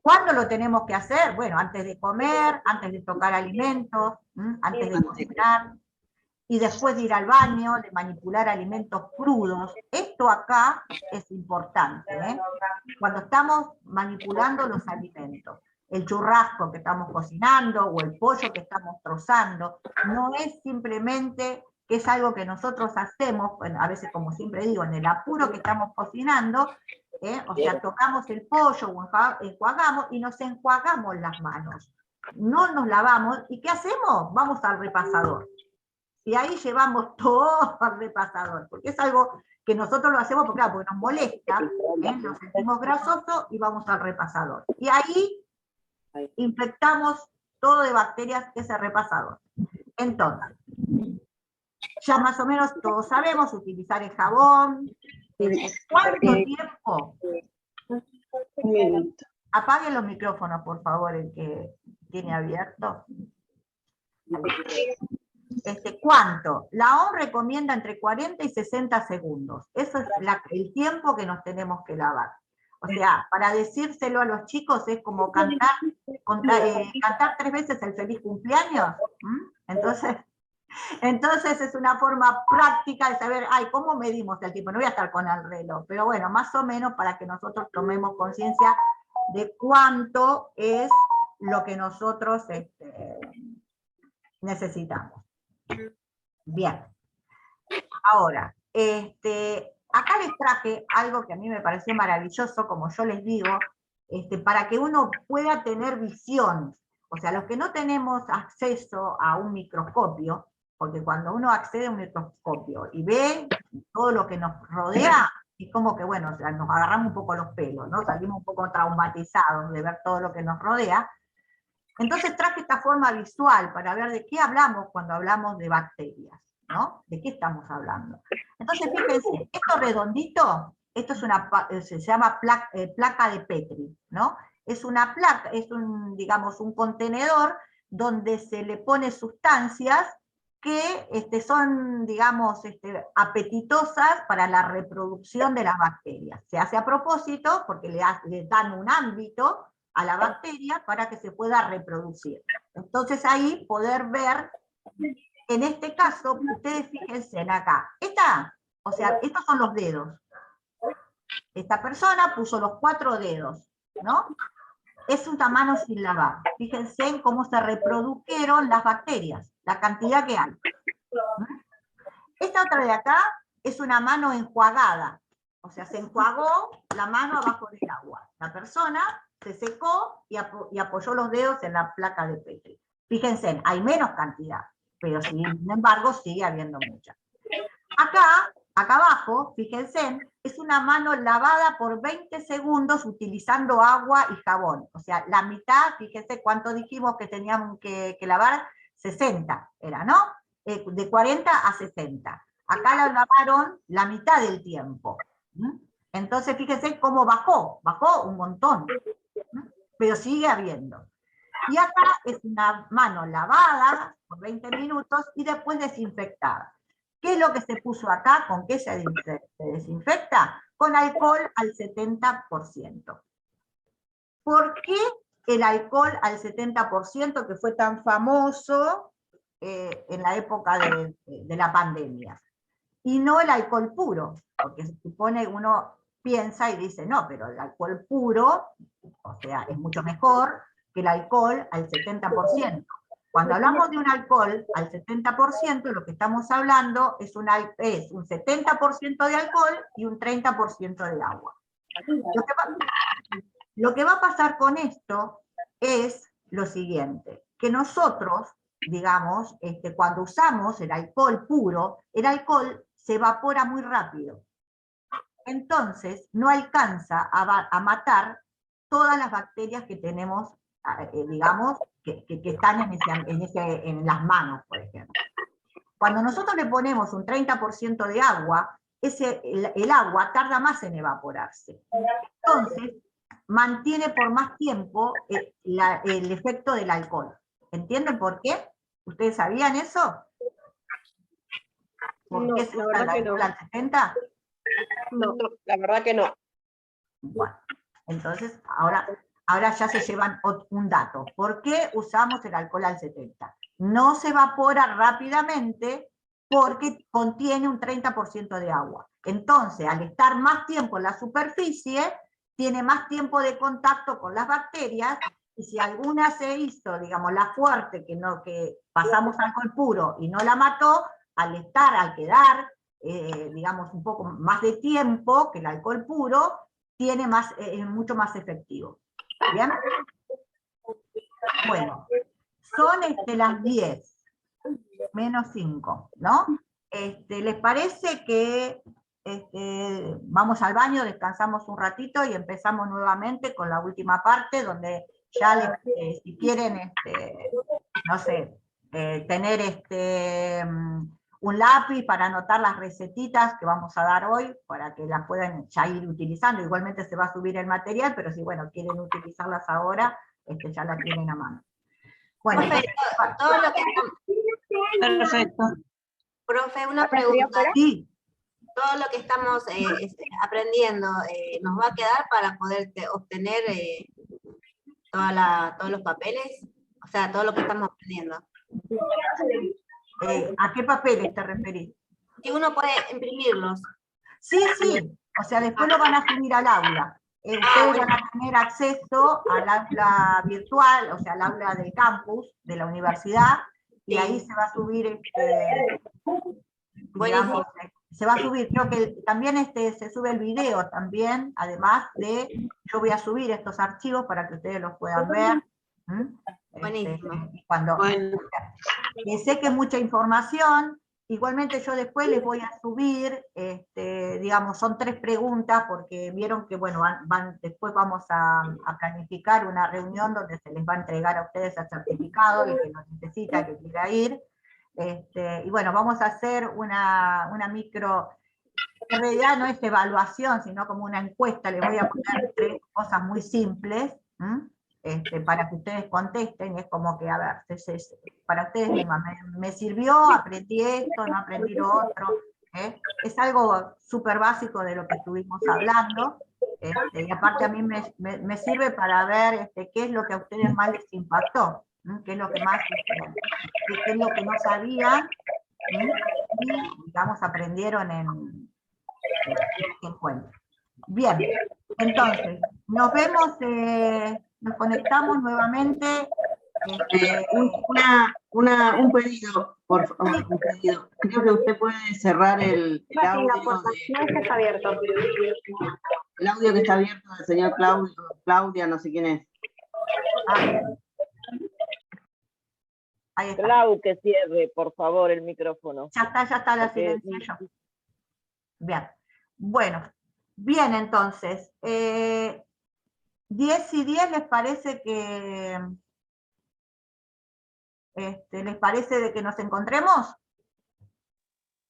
¿Cuándo lo tenemos que hacer? Bueno, antes de comer, antes de tocar alimentos, antes de cocinar, y después de ir al baño, de manipular alimentos crudos. Esto acá es importante, cuando estamos manipulando los alimentos. El churrasco que estamos cocinando o el pollo que estamos trozando, no es simplemente que es algo que nosotros hacemos, bueno, a veces, como siempre digo, en el apuro que estamos cocinando, o sea, tocamos el pollo o enjuagamos y nos enjuagamos las manos. No nos lavamos, ¿y qué hacemos? Vamos al repasador. Y ahí llevamos todo al repasador, porque es algo que nosotros lo hacemos porque, claro, porque nos molesta, nos sentimos grasosos y vamos al repasador. Y ahí infectamos todo de bacterias ese repasador. Entonces, ya más o menos todos sabemos utilizar el jabón. ¿Cuánto tiempo? Un minuto. Apaguen los micrófonos, por favor, el que tiene abierto. ¿Cuánto? La OMS recomienda entre 40 y 60 segundos. Eso es el tiempo que nos tenemos que lavar. O sea, para decírselo a los chicos es como cantar 3 veces el feliz cumpleaños. Entonces es una forma práctica de saber, ¿cómo medimos el tiempo? No voy a estar con el reloj, pero bueno, más o menos para que nosotros tomemos conciencia de cuánto es lo que nosotros necesitamos. Bien. Ahora, acá les traje algo que a mí me pareció maravilloso, como yo les digo, para que uno pueda tener visión. O sea, los que no tenemos acceso a un microscopio, porque cuando uno accede a un microscopio y ve todo lo que nos rodea, es como que, bueno, o sea, nos agarramos un poco los pelos, ¿no? Salimos un poco traumatizados de ver todo lo que nos rodea. Entonces traje esta forma visual para ver de qué hablamos cuando hablamos de bacterias, ¿no? ¿De qué estamos hablando? Entonces, fíjense, esto redondito, esto es se llama placa de Petri, ¿no? Es una placa, es digamos, un contenedor donde se le pone sustancias que son, digamos, apetitosas para la reproducción de las bacterias. Se hace a propósito porque le dan un ámbito a la bacteria para que se pueda reproducir. Entonces ahí poder ver, en este caso, ustedes fíjense en acá, o sea, estos son los dedos. Esta persona puso los 4 dedos, ¿no? Es una mano sin lavar. Fíjense en cómo se reprodujeron las bacterias, la cantidad que hay. Esta otra de acá es una mano enjuagada. O sea, se enjuagó la mano abajo del agua. La persona se secó y apoyó los dedos en la placa de Petri. Fíjense, hay menos cantidad, pero sin embargo sigue habiendo mucha. Acá abajo, fíjense, es una mano lavada por 20 segundos utilizando agua y jabón. O sea, la mitad, fíjense cuánto dijimos que teníamos que lavar, 60 era, ¿no? De 40 a 60. Acá la lavaron la mitad del tiempo. Entonces, fíjense cómo bajó un montón, pero sigue habiendo. Y acá es una mano lavada por 20 minutos y después desinfectada. ¿Qué es lo que se puso acá? ¿Con qué se desinfecta? Con alcohol al 70%. ¿Por qué el alcohol al 70% que fue tan famoso en la época de la pandemia. Y no el alcohol puro, porque se supone que uno piensa y dice, no, pero el alcohol puro, o sea, es mucho mejor que el alcohol al 70%. Cuando hablamos de un alcohol al 70%, lo que estamos hablando es un 70% de alcohol y un 30% de agua. Lo que va a pasar con esto es lo siguiente, que nosotros, digamos, cuando usamos el alcohol puro, el alcohol se evapora muy rápido. Entonces, no alcanza a matar todas las bacterias que tenemos, digamos, que están en las manos, por ejemplo. Cuando nosotros le ponemos un 30% de agua, el agua tarda más en evaporarse. Entonces, mantiene por más tiempo el efecto del alcohol. ¿Entienden por qué? ¿Ustedes sabían eso? ¿Por qué se usa el alcohol al 70? No, la verdad que no. Bueno, entonces ahora ya se llevan un dato. ¿Por qué usamos el alcohol al 70? No se evapora rápidamente porque contiene un 30% de agua. Entonces, al estar más tiempo en la superficie, tiene más tiempo de contacto con las bacterias, y si alguna se hizo, digamos, la fuerte, que pasamos alcohol puro y no la mató, al quedar, digamos, un poco más de tiempo que el alcohol puro, es mucho más efectivo. ¿Bien? Bueno, son las 10, menos 5, ¿no? ¿Les parece que vamos al baño, descansamos un ratito y empezamos nuevamente con la última parte, donde ya si quieren, no sé, tener un lápiz para anotar las recetitas que vamos a dar hoy, para que las puedan ya ir utilizando? Igualmente se va a subir el material, pero si, bueno, quieren utilizarlas ahora, ya las tienen a mano. Bueno, todo lo que... Perfecto. Profe, una pregunta. Sí. Todo lo que estamos aprendiendo nos va a quedar para poder obtener todos los papeles, o sea, todo lo que estamos aprendiendo. ¿A qué papeles te referís? Si uno puede imprimirlos. Sí, sí, o sea, después lo van a subir al aula. Ustedes van a tener acceso al aula virtual, o sea, al aula del campus, de la universidad, y ahí se va a subir, digamos, se va a subir, creo que también se sube el video también, además de, yo voy a subir estos archivos para que ustedes los puedan ver. Buenísimo. Sé que es mucha información. Igualmente yo después les voy a subir, digamos, son 3 preguntas, porque vieron que, bueno, después vamos a planificar una reunión donde se les va a entregar a ustedes el certificado, el que lo necesita, que quiera ir. Y bueno, vamos a hacer una micro, en realidad no es evaluación, sino como una encuesta. Les voy a poner 3 cosas muy simples, para que ustedes contesten, y es como que, a ver, para ustedes mismas, ¿me sirvió? ¿Aprendí esto? ¿No aprendí lo otro? Es algo súper básico de lo que estuvimos hablando, y aparte a mí me sirve para ver qué es lo que a ustedes más les impactó, qué es lo que más, qué es lo que no sabían, y, digamos, aprendieron en este encuentro. Bien, entonces, nos vemos, nos conectamos nuevamente. Un pedido, por favor, un pedido. Creo que usted puede cerrar el audio. No está abierto. El audio que está abierto del señor Claudia, no sé quién es. Ahí está. Clau, que cierre, por favor, el micrófono. Ya está, la silencié yo. Bien, bueno, bien, entonces, 10 y 10, ¿les parece que les parece de que nos encontremos?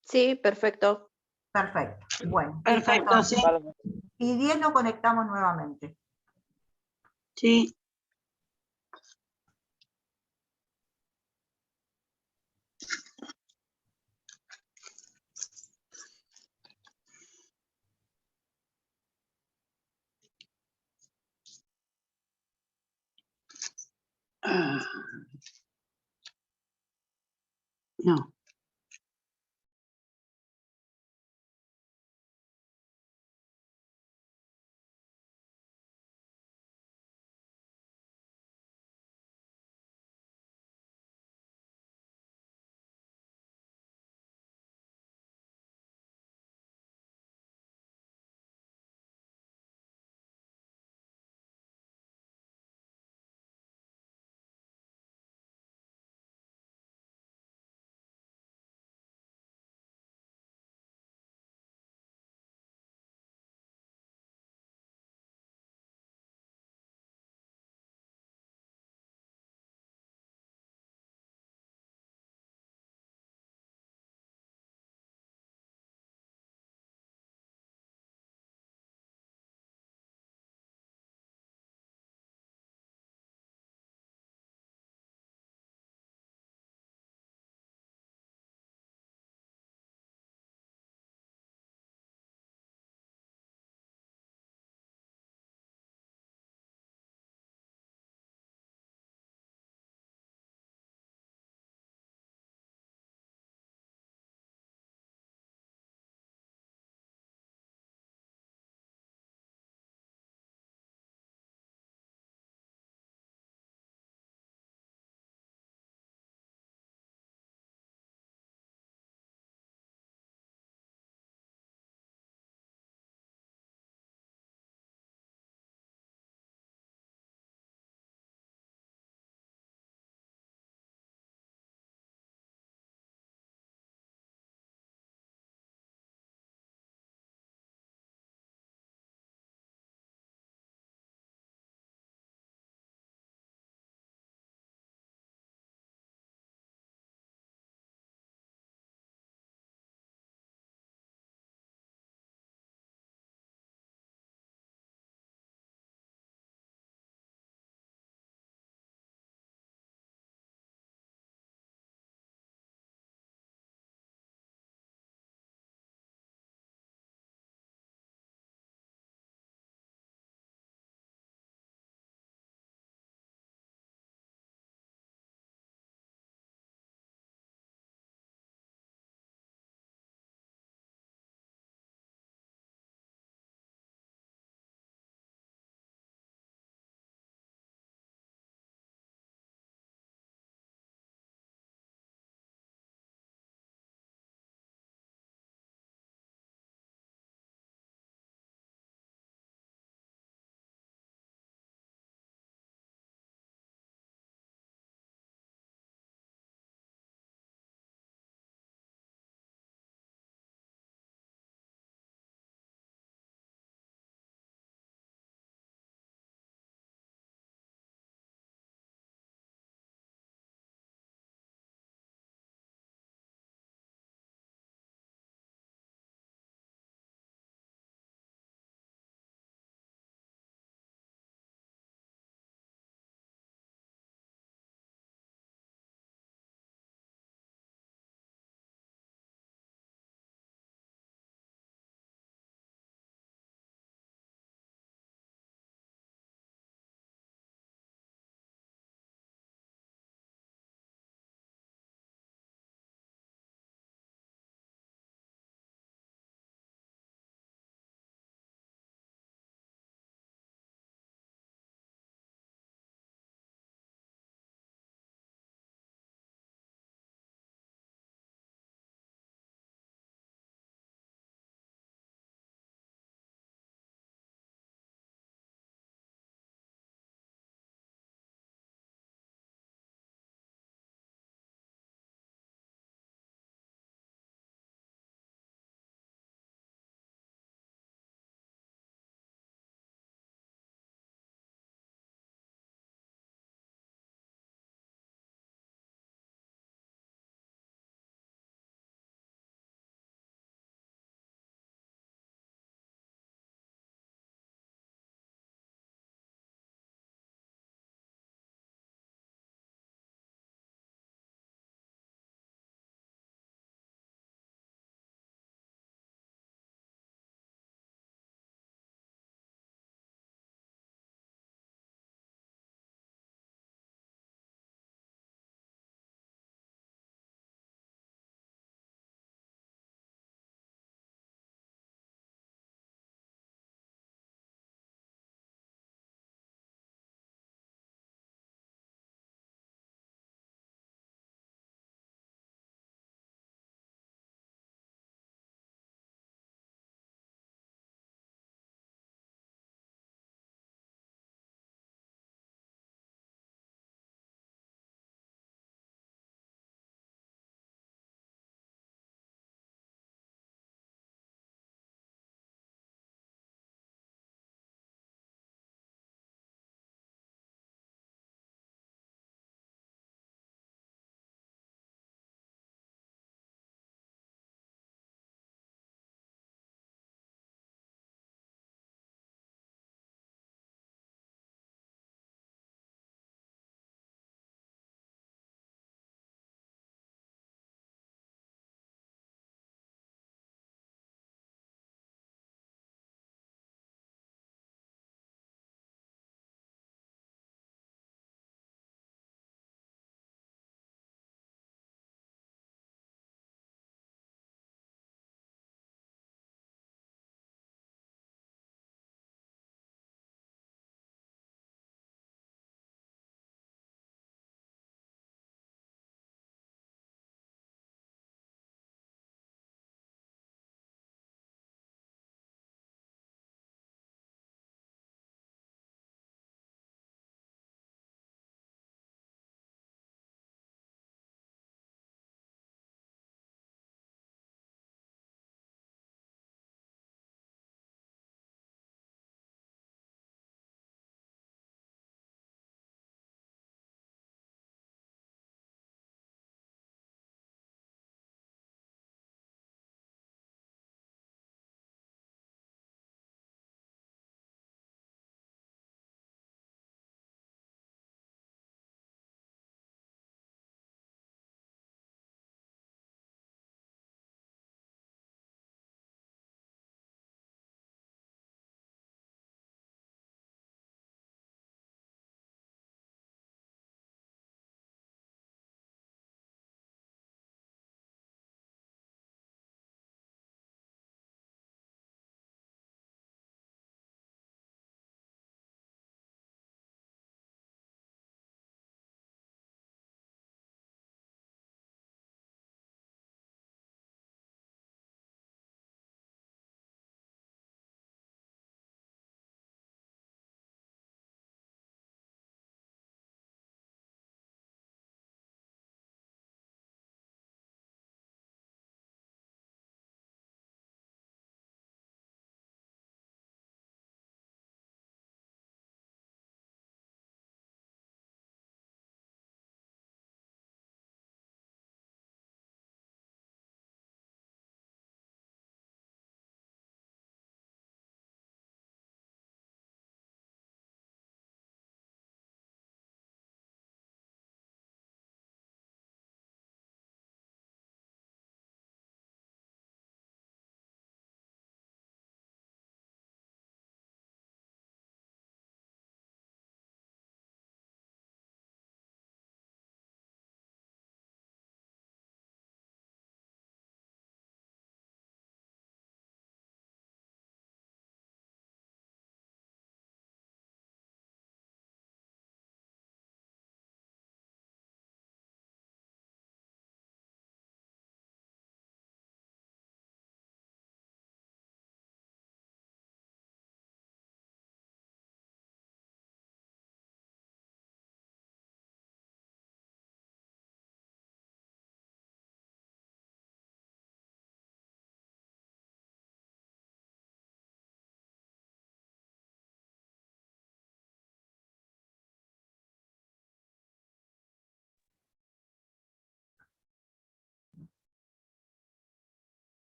Sí, perfecto. Perfecto, bueno. Perfecto, sí. Y 10 nos conectamos nuevamente. Sí. No.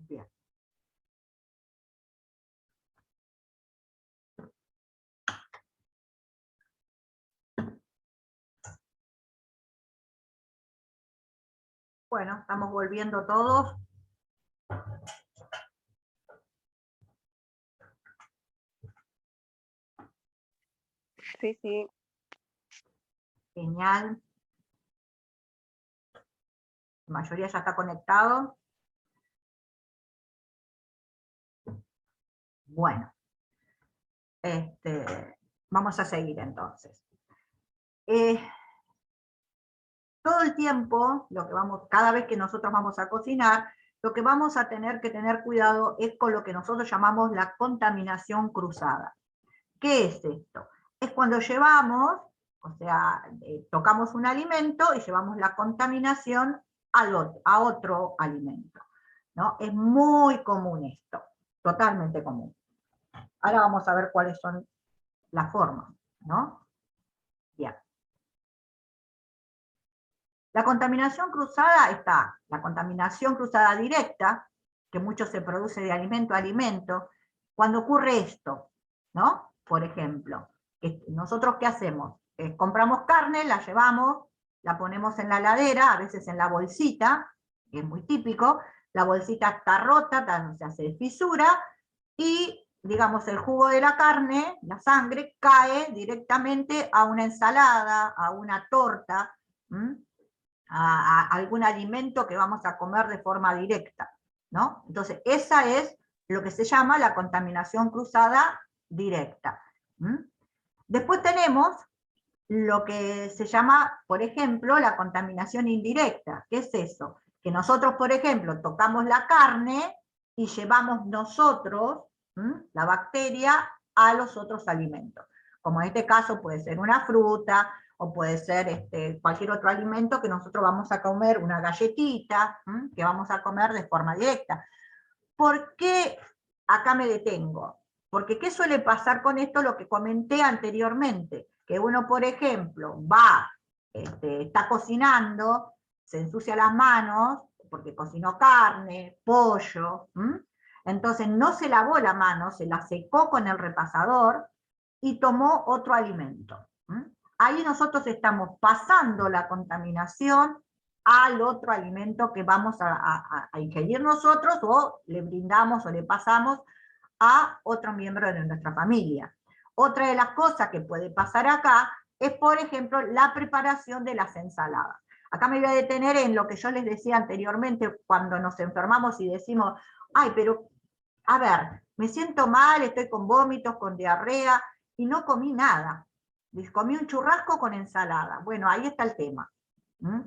Bien. Bueno, estamos volviendo todos. Sí, sí. Genial. La mayoría ya está conectado. Bueno. Vamos a seguir entonces. Todo el tiempo, cada vez que nosotros vamos a cocinar, lo que vamos a tener que tener cuidado es con lo que nosotros llamamos la contaminación cruzada. ¿Qué es esto? Es cuando llevamos, o sea, tocamos un alimento y llevamos la contaminación a otro alimento, ¿no? Es muy común esto, totalmente común. Ahora vamos a ver cuáles son las formas, ¿no? Bien. La contaminación cruzada está, la contaminación cruzada directa, que mucho se produce de alimento a alimento, cuando ocurre esto, ¿no? Por ejemplo, nosotros ¿qué hacemos? Compramos carne, la llevamos, la ponemos en la heladera, a veces en la bolsita, que es muy típico, la bolsita está rota, se fisura, y digamos el jugo de la carne, la sangre, cae directamente a una ensalada, a una torta, a algún alimento que vamos a comer de forma directa, ¿no? Entonces, esa es lo que se llama la contaminación cruzada directa. Después tenemos lo que se llama, por ejemplo, la contaminación indirecta. ¿Qué es eso? Que nosotros, por ejemplo, tocamos la carne y llevamos nosotros la bacteria a los otros alimentos. Como en este caso puede ser una fruta, o puede ser cualquier otro alimento que nosotros vamos a comer, una galletita, que vamos a comer de forma directa. ¿Por qué acá me detengo? Porque ¿qué suele pasar con esto? Lo que comenté anteriormente, que uno, por ejemplo, está cocinando, se ensucia las manos, porque cocinó carne, pollo, entonces no se lavó la mano, se la secó con el repasador y tomó otro alimento. Ahí nosotros estamos pasando la contaminación al otro alimento que vamos a ingerir nosotros, o le brindamos o le pasamos a otro miembro de nuestra familia. Otra de las cosas que puede pasar acá es, por ejemplo, la preparación de las ensaladas. Acá me voy a detener en lo que yo les decía anteriormente, cuando nos enfermamos y decimos, ay, pero, a ver, me siento mal, estoy con vómitos, con diarrea, y no comí nada. Comí un churrasco con ensalada. Bueno, ahí está el tema.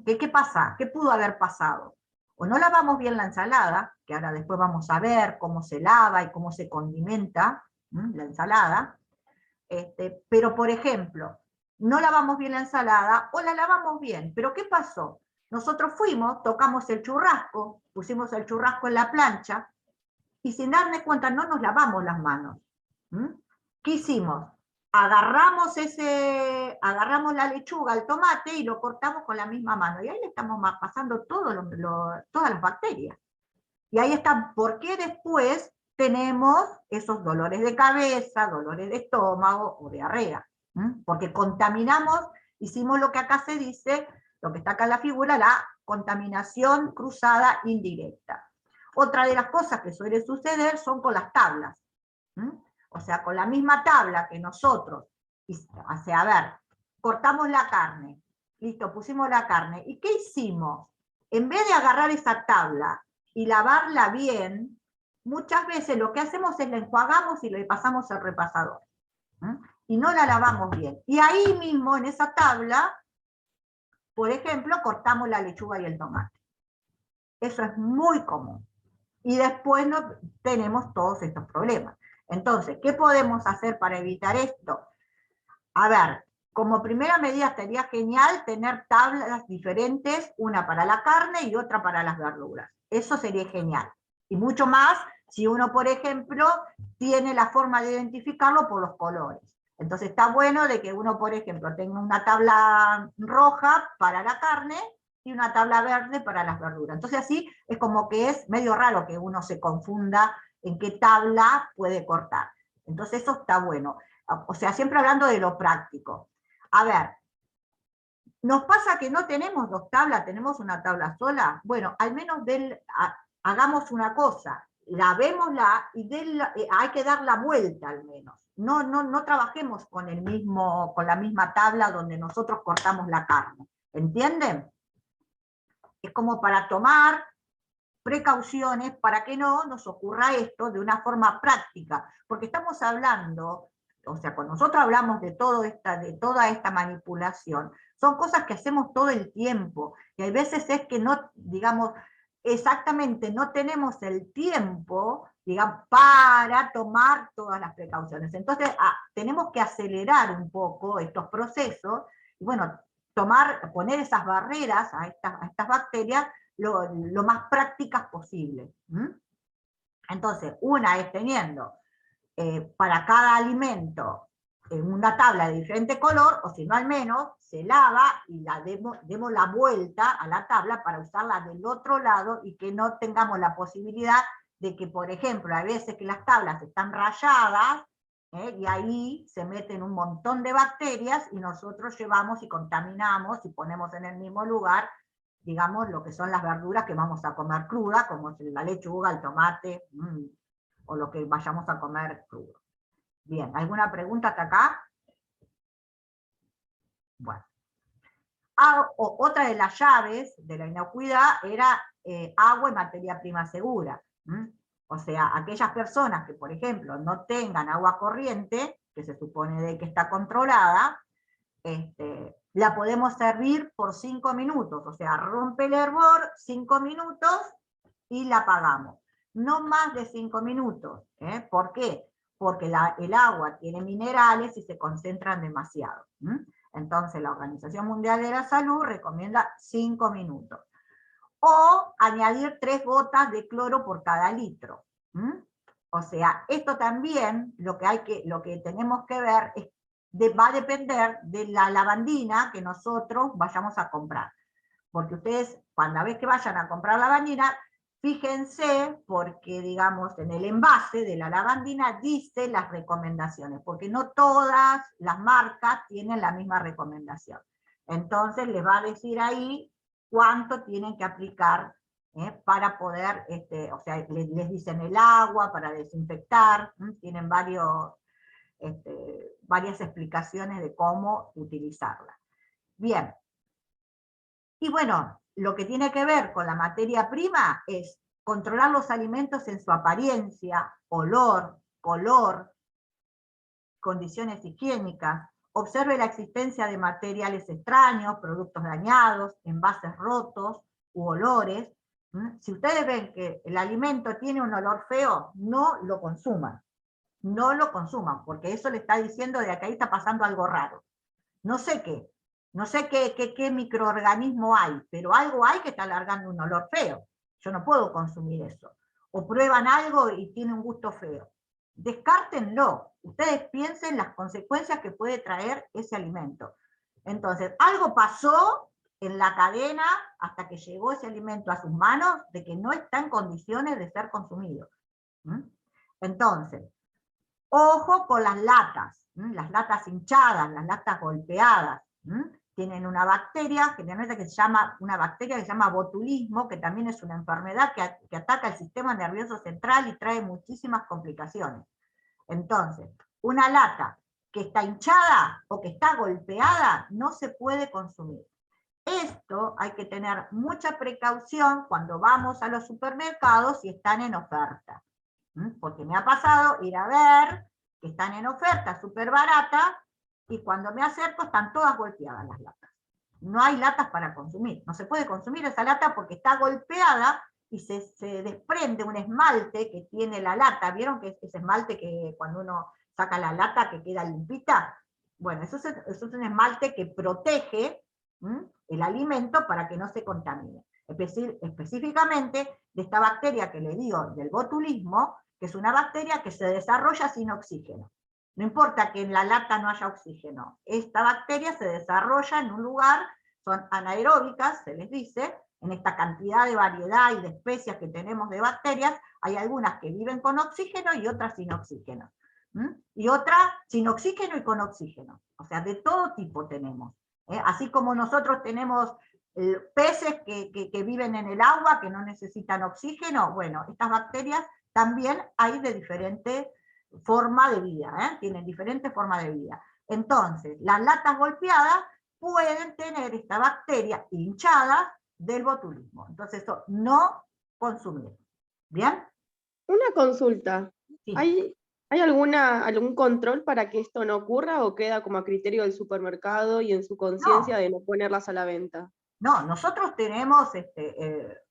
¿Qué pasa? ¿Qué pudo haber pasado? O no lavamos bien la ensalada, que ahora después vamos a ver cómo se lava y cómo se condimenta la ensalada, pero por ejemplo, no lavamos bien la ensalada, o la lavamos bien, pero ¿qué pasó? Nosotros fuimos, tocamos el churrasco, pusimos el churrasco en la plancha, y sin darnos cuenta no nos lavamos las manos. ¿Qué hicimos? Agarramos la lechuga, el tomate, y lo cortamos con la misma mano, y ahí le estamos pasando todas las bacterias. Y ahí está, ¿por qué después tenemos esos dolores de cabeza, dolores de estómago o diarrea? Porque contaminamos, hicimos lo que acá se dice, lo que está acá en la figura, la contaminación cruzada indirecta. Otra de las cosas que suele suceder son con las tablas. O sea, con la misma tabla que nosotros, a ver, cortamos la carne, listo, pusimos la carne, ¿y qué hicimos? En vez de agarrar esa tabla y lavarla bien, muchas veces lo que hacemos es la enjuagamos y le pasamos el repasador. Y no la lavamos bien. Y ahí mismo, en esa tabla, por ejemplo, cortamos la lechuga y el tomate. Eso es muy común. Y después tenemos todos estos problemas. Entonces, ¿qué podemos hacer para evitar esto? A ver, como primera medida estaría genial tener tablas diferentes, una para la carne y otra para las verduras. Eso sería genial. Y mucho más si uno, por ejemplo, tiene la forma de identificarlo por los colores. Entonces está bueno de que uno, por ejemplo, tenga una tabla roja para la carne y una tabla verde para las verduras. Entonces así es como que es medio raro que uno se confunda en qué tabla puede cortar. Entonces eso está bueno. O sea, siempre hablando de lo práctico. A ver, nos pasa que no tenemos dos tablas, tenemos una tabla sola. Bueno, al menos hagamos una cosa, lavémosla y hay que dar la vuelta al menos. No trabajemos con la misma tabla donde nosotros cortamos la carne. ¿Entienden? Es como para tomar precauciones para que no nos ocurra esto de una forma práctica, porque estamos hablando, o sea, cuando nosotros hablamos de toda esta manipulación, son cosas que hacemos todo el tiempo, y hay veces es que no, digamos, exactamente no tenemos el tiempo, digamos, para tomar todas las precauciones. Entonces, tenemos que acelerar un poco estos procesos, y bueno, poner esas barreras a estas bacterias lo más prácticas posible. Entonces, una es teniendo para cada alimento en una tabla de diferente color, o si no al menos se lava y demos la vuelta a la tabla para usarla del otro lado y que no tengamos la posibilidad de que, por ejemplo, a veces que las tablas están rayadas, y ahí se meten un montón de bacterias y nosotros llevamos y contaminamos y ponemos en el mismo lugar, digamos, lo que son las verduras que vamos a comer crudas, como la lechuga, el tomate, o lo que vayamos a comer crudo. Bien, ¿alguna pregunta hasta acá? Bueno. Otra de las llaves de la inocuidad era agua y materia prima segura. O sea, aquellas personas que, por ejemplo, no tengan agua corriente, que se supone de que está controlada, la podemos servir por 5 minutos, o sea, rompe el hervor, 5 minutos, y la apagamos. No más de 5 minutos. ¿Por qué? Porque el agua tiene minerales y se concentran demasiado. Entonces la Organización Mundial de la Salud recomienda 5 minutos. O añadir 3 gotas de cloro por cada litro. O sea, esto también, lo que tenemos que ver es va a depender de la lavandina que nosotros vayamos a comprar. Porque ustedes, cuando vez que vayan a comprar lavandina, fíjense, porque digamos en el envase de la lavandina dice las recomendaciones, porque no todas las marcas tienen la misma recomendación. Entonces les va a decir ahí cuánto tienen que aplicar para poder, o sea, les dicen el agua para desinfectar, tienen varias explicaciones de cómo utilizarla. Bien. Y bueno, lo que tiene que ver con la materia prima es controlar los alimentos en su apariencia, olor, color, condiciones higiénicas. Observe la existencia de materiales extraños, productos dañados, envases rotos u olores. Si ustedes ven que el alimento tiene un olor feo, no lo consuman. No lo consuman, porque eso le está diciendo de que ahí está pasando algo raro. No sé qué. No sé qué microorganismo hay, pero algo hay que está largando un olor feo. Yo no puedo consumir eso. O prueban algo y tiene un gusto feo. Descártenlo. Ustedes piensen las consecuencias que puede traer ese alimento. Entonces, algo pasó en la cadena hasta que llegó ese alimento a sus manos de que no está en condiciones de ser consumido. Entonces, ojo con las latas hinchadas, las latas golpeadas. Tienen una bacteria, generalmente que se llama botulismo, que también es una enfermedad que ataca el sistema nervioso central y trae muchísimas complicaciones. Entonces, una lata que está hinchada o que está golpeada no se puede consumir. Esto hay que tener mucha precaución cuando vamos a los supermercados y están en oferta. Porque me ha pasado ir a ver que están en oferta súper barata, y cuando me acerco están todas golpeadas las latas. No hay latas para consumir. No se puede consumir esa lata porque está golpeada y se desprende un esmalte que tiene la lata. ¿Vieron que ese esmalte que cuando uno saca la lata que queda limpita? Bueno, eso es un esmalte que protege el alimento para que no se contamine. Específicamente de esta bacteria que le digo, del botulismo, que es una bacteria que se desarrolla sin oxígeno. No importa que en la lata no haya oxígeno. Esta bacteria se desarrolla en un lugar, son anaeróbicas, se les dice, en esta cantidad de variedad y de especies que tenemos de bacterias, hay algunas que viven con oxígeno y otras sin oxígeno. Y otras sin oxígeno y con oxígeno. O sea, de todo tipo tenemos. Así como nosotros tenemos peces que viven en el agua, que no necesitan oxígeno, bueno, estas bacterias también hay de diferente forma de vida, tienen diferentes formas de vida. Entonces, las latas golpeadas pueden tener esta bacteria hinchada del botulismo. Entonces, eso no consumir. ¿Bien? Una consulta. Sí. ¿Hay algún control para que esto no ocurra o queda como a criterio del supermercado y en su conciencia de no ponerlas a la venta? No, nosotros tenemos,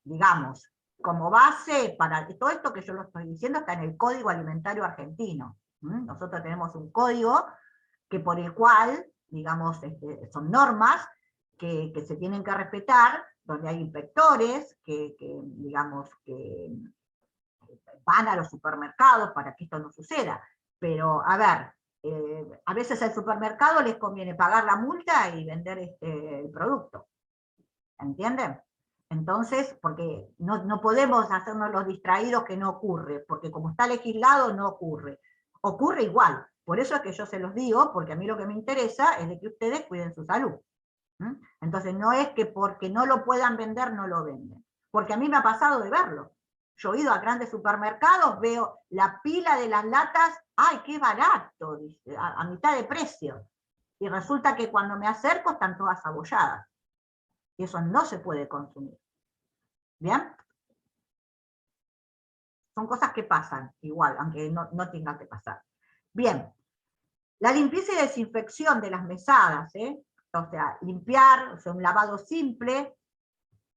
digamos, como base para todo esto que yo lo estoy diciendo está en el Código Alimentario Argentino. Nosotros tenemos un código que por el cual, digamos, son normas que se tienen que respetar, donde hay inspectores digamos, que van a los supermercados para que esto no suceda. Pero, a ver, a veces al supermercado les conviene pagar la multa y vender el producto. ¿Entienden? Entonces, porque no podemos hacernos los distraídos que no ocurre, porque como está legislado no ocurre. Ocurre igual. Por eso es que yo se los digo, porque a mí lo que me interesa es de que ustedes cuiden su salud. Entonces no es que porque no lo puedan vender, no lo venden. Porque a mí me ha pasado de verlo. Yo he ido a grandes supermercados, veo la pila de las latas, ¡ay, qué barato! Dice, a mitad de precio. Y resulta que cuando me acerco están todas abolladas. Y eso no se puede consumir. ¿Bien? Son cosas que pasan, igual, aunque no tengan que pasar. Bien. La limpieza y desinfección de las mesadas, o sea, limpiar, o sea, un lavado simple.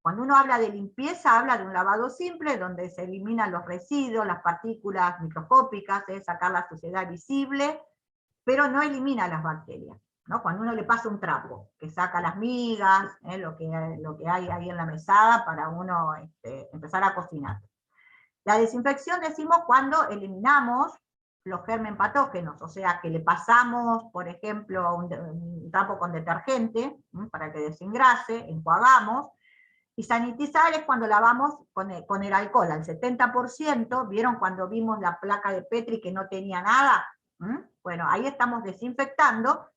Cuando uno habla de limpieza, habla de un lavado simple, donde se eliminan los residuos, las partículas microscópicas, sacar la suciedad visible, pero no elimina las bacterias. ¿No? Cuando uno le pasa un trapo, que saca las migas, lo que hay ahí en la mesada para uno empezar a cocinar. La desinfección decimos cuando eliminamos los germen patógenos, o sea que le pasamos, por ejemplo, un trapo con detergente, para que desengrase, enjuagamos, y sanitizar es cuando lavamos con el alcohol al 70%, ¿vieron cuando vimos la placa de Petri que no tenía nada? Bueno, ahí estamos desinfectando.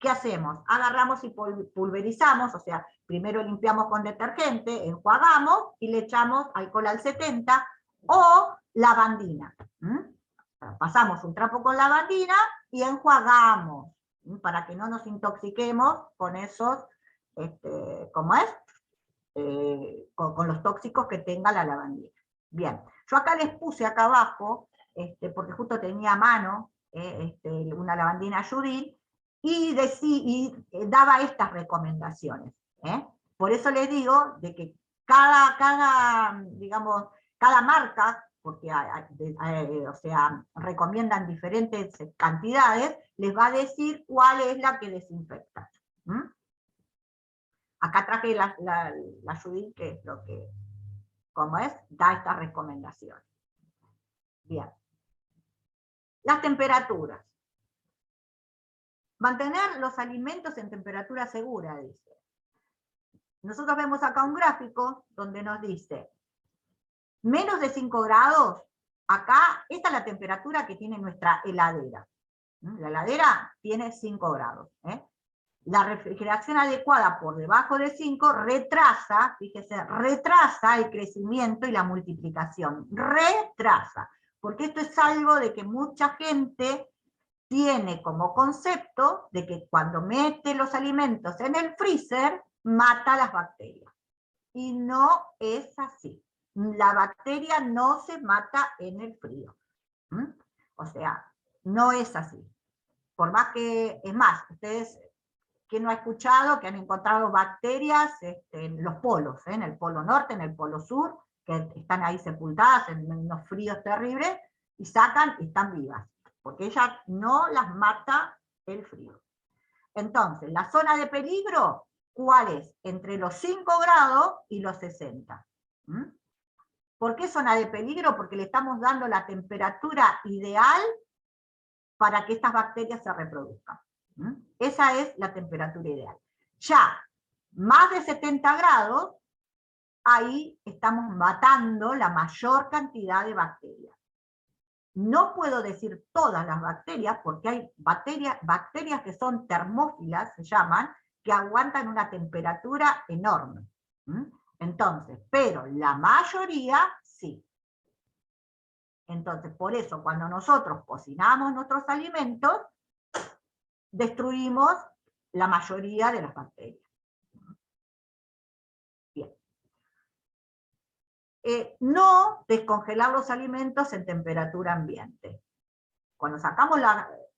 ¿Qué hacemos? Agarramos y pulverizamos, o sea, primero limpiamos con detergente, enjuagamos y le echamos alcohol al 70 o lavandina. Pasamos un trapo con lavandina y enjuagamos, para que no nos intoxiquemos con esos, ¿cómo es? Con los tóxicos que tenga la lavandina. Bien, yo acá les puse acá abajo, porque justo tenía a mano una lavandina Judith, y daba estas recomendaciones. Por eso les digo de que digamos, cada marca, porque o sea, recomiendan diferentes cantidades, les va a decir cuál es la que desinfecta. Acá traje la Judith, que es lo que, como es, da estas recomendaciones. Bien. Las temperaturas. Mantener los alimentos en temperatura segura, dice. Nosotros vemos acá un gráfico donde nos dice, menos de 5 grados, acá, esta es la temperatura que tiene nuestra heladera. La heladera tiene 5 grados. La refrigeración adecuada por debajo de 5 retrasa, fíjese, retrasa el crecimiento y la multiplicación. Retrasa. Porque esto es algo de que mucha gente tiene como concepto de que cuando mete los alimentos en el freezer, mata las bacterias. Y no es así. La bacteria no se mata en el frío. O sea, no es así. Por más que, es más, ustedes, ¿quién no ha escuchado que han encontrado bacterias en los polos, en el polo norte, en el polo sur, que están ahí sepultadas en unos fríos terribles, y sacan y están vivas? Porque ella no las mata el frío. Entonces, la zona de peligro, ¿cuál es? Entre los 5 grados y los 60. ¿Por qué zona de peligro? Porque le estamos dando la temperatura ideal para que estas bacterias se reproduzcan. Esa es la temperatura ideal. Ya más de 70 grados, ahí estamos matando la mayor cantidad de bacterias. No puedo decir todas las bacterias, porque hay bacterias que son termófilas, se llaman, que aguantan una temperatura enorme. Entonces, pero la mayoría sí. Entonces, por eso, cuando nosotros cocinamos nuestros alimentos, destruimos la mayoría de las bacterias. Bien. No descongelar los alimentos en temperatura ambiente. Cuando sacamos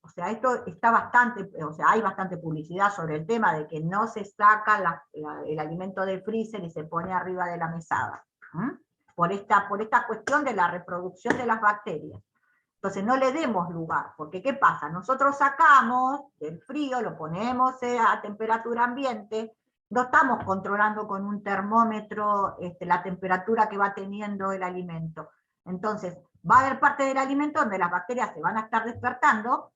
o sea, esto está bastante, o sea, hay bastante publicidad sobre el tema de que no se saca el alimento del freezer y se pone arriba de la mesada. Por esta cuestión de la reproducción de las bacterias. Entonces no le demos lugar, porque ¿qué pasa? Nosotros sacamos del frío, lo ponemos a temperatura ambiente, no estamos controlando con un termómetro la temperatura que va teniendo el alimento. Entonces va a haber parte del alimento donde las bacterias se van a estar despertando,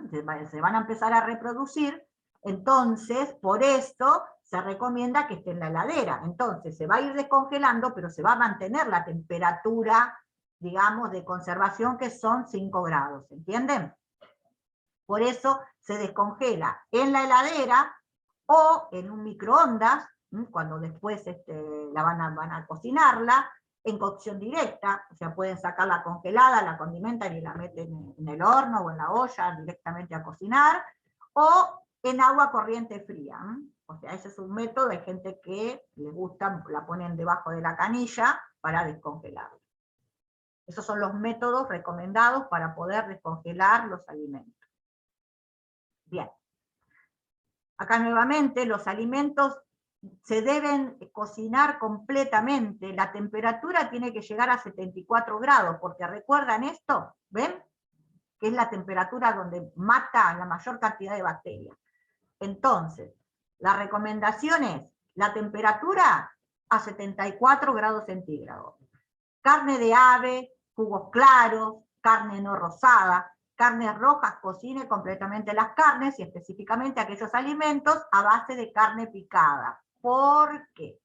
se van a empezar a reproducir, entonces por esto se recomienda que esté en la heladera. Entonces se va a ir descongelando, pero se va a mantener la temperatura, digamos, de conservación, que son 5 grados, ¿entienden? Por eso se descongela en la heladera o en un microondas, cuando después van a cocinarla, en cocción directa, o sea, pueden sacarla congelada, la condimentan y la meten en el horno o en la olla directamente a cocinar, o en agua corriente fría. O sea, ese es un método, hay gente que les gusta, la ponen debajo de la canilla para descongelarla. Esos son los métodos recomendados para poder descongelar los alimentos. Bien. Acá nuevamente los alimentos se deben cocinar completamente. La temperatura tiene que llegar a 74 grados, porque recuerdan esto, ¿ven? Que es la temperatura donde mata la mayor cantidad de bacterias. Entonces, la recomendación es la temperatura a 74 grados centígrados. Carne de ave, jugos claros, carne no rosada, carnes rojas, cocine completamente las carnes y específicamente aquellos alimentos a base de carne picada. ¿Por qué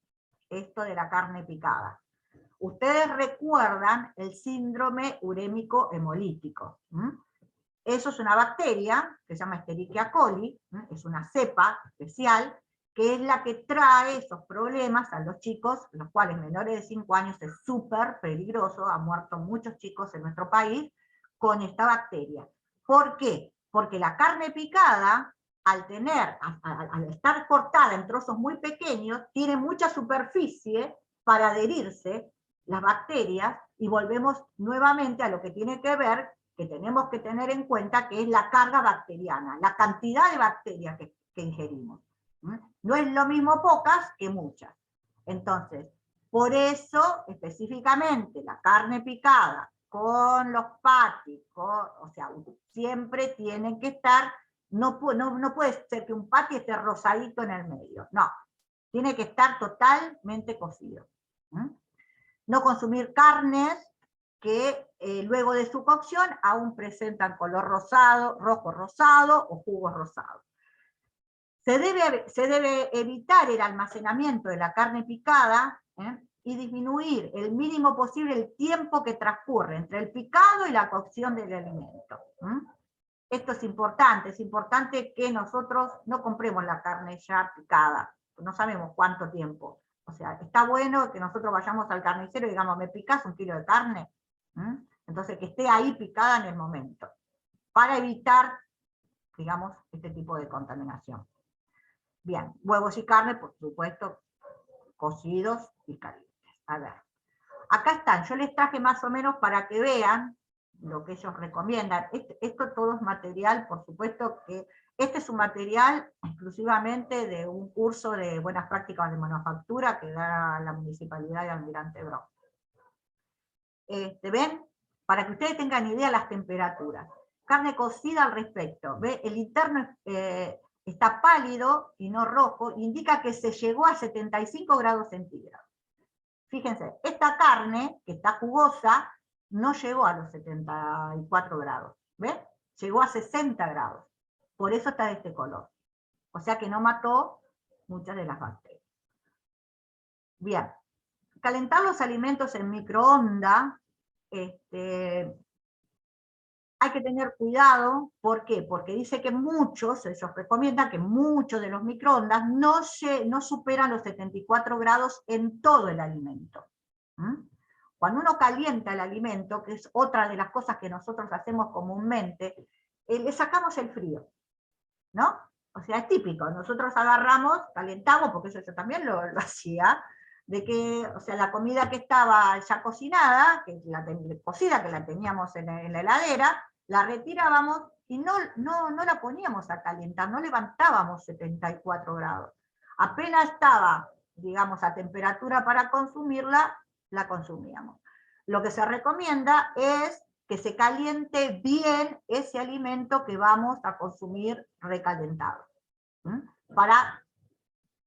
esto de la carne picada? Ustedes recuerdan el síndrome urémico hemolítico. Eso es una bacteria que se llama Escherichia coli, es una cepa especial, que es la que trae esos problemas a los chicos, los cuales menores de 5 años es súper peligroso, han muerto muchos chicos en nuestro país con esta bacteria. ¿Por qué? Porque la carne picada, al estar cortada en trozos muy pequeños, tiene mucha superficie para adherirse las bacterias, y volvemos nuevamente a lo que tiene que ver, que tenemos que tener en cuenta, que es la carga bacteriana, la cantidad de bacterias que ingerimos. No es lo mismo pocas que muchas. Entonces, por eso, específicamente, la carne picada, con los patis, o sea, siempre tienen que estar, no puede ser que un pati esté rosadito en el medio, no, tiene que estar totalmente cocido. No consumir carnes que luego de su cocción aún presentan color rosado, rojo rosado o jugos rosados. Se debe evitar el almacenamiento de la carne picada, y disminuir el mínimo posible el tiempo que transcurre entre el picado y la cocción del alimento. Esto es importante que nosotros no compremos la carne ya picada, no sabemos cuánto tiempo. O sea, está bueno que nosotros vayamos al carnicero y digamos, ¿me picás 1 kilo de carne? Entonces, que esté ahí picada en el momento, para evitar, digamos, este tipo de contaminación. Bien, huevos y carne, por supuesto, cocidos y calientes. A ver, acá están, yo les traje más o menos para que vean lo que ellos recomiendan. Esto todo es material, por supuesto que este es un material exclusivamente de un curso de buenas prácticas de manufactura que da la Municipalidad de Almirante Brown. ¿Ven? Para que ustedes tengan idea de las temperaturas. Carne cocida al respecto. ¿Ve? El interno está pálido y no rojo, indica que se llegó a 75 grados centígrados. Fíjense, esta carne, que está jugosa, no llegó a los 74 grados. ¿Ven? Llegó a 60 grados. Por eso está de este color. O sea que no mató muchas de las bacterias. Bien, calentar los alimentos en microondas, hay que tener cuidado. ¿Por qué? Porque dice que muchos, ellos recomiendan que muchos de los microondas no superan los 74 grados en todo el alimento. Cuando uno calienta el alimento, que es otra de las cosas que nosotros hacemos comúnmente, le sacamos el frío, ¿no? O sea, es típico, nosotros agarramos, calentamos, porque eso yo también lo hacía, de que, o sea, la comida que estaba ya cocinada, cocida, que la teníamos en la heladera, la retirábamos y no la poníamos a calentar, no levantábamos 74 grados. Apenas estaba, digamos, a temperatura para consumirla, la consumíamos. Lo que se recomienda es que se caliente bien ese alimento que vamos a consumir recalentado, para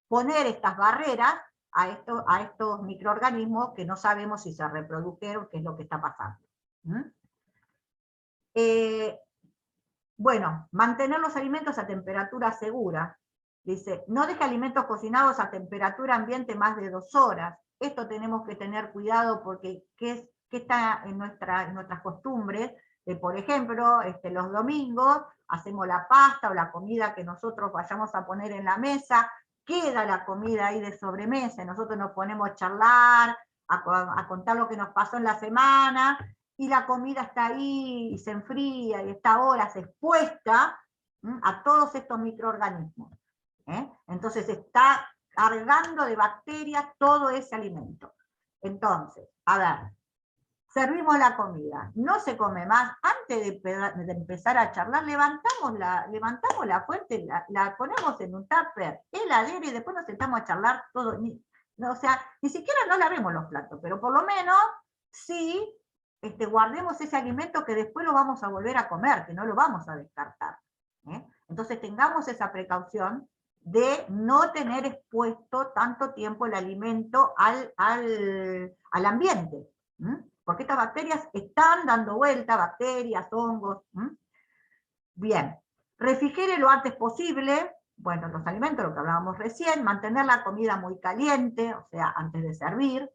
poner estas barreras a estos microorganismos que no sabemos si se reprodujeron, qué es lo que está pasando. Bueno, mantener los alimentos a temperatura segura. Dice, no deje alimentos cocinados a temperatura ambiente más de 2 horas. Esto tenemos que tener cuidado porque ¿qué está en nuestras costumbres? Por ejemplo, los domingos hacemos la pasta o la comida que nosotros vayamos a poner en la mesa, queda la comida ahí de sobremesa, nosotros nos ponemos a charlar, a contar lo que nos pasó en la semana, y la comida está ahí y se enfría y está horas expuesta a todos estos microorganismos. Entonces está cargando de bacterias todo ese alimento. Entonces, a ver, servimos la comida, no se come más, antes de empezar a charlar, levantamos la fuente, la ponemos en un tupper, heladera, y después nos sentamos a charlar todo. O sea, ni siquiera no lavemos los platos, pero por lo menos sí guardemos ese alimento que después lo vamos a volver a comer, que no lo vamos a descartar. Entonces tengamos esa precaución de no tener expuesto tanto tiempo el alimento al ambiente. Porque estas bacterias están dando vuelta, bacterias, hongos. Bien, refrigere lo antes posible, bueno, los alimentos, lo que hablábamos recién, mantener la comida muy caliente, o sea, antes de servir,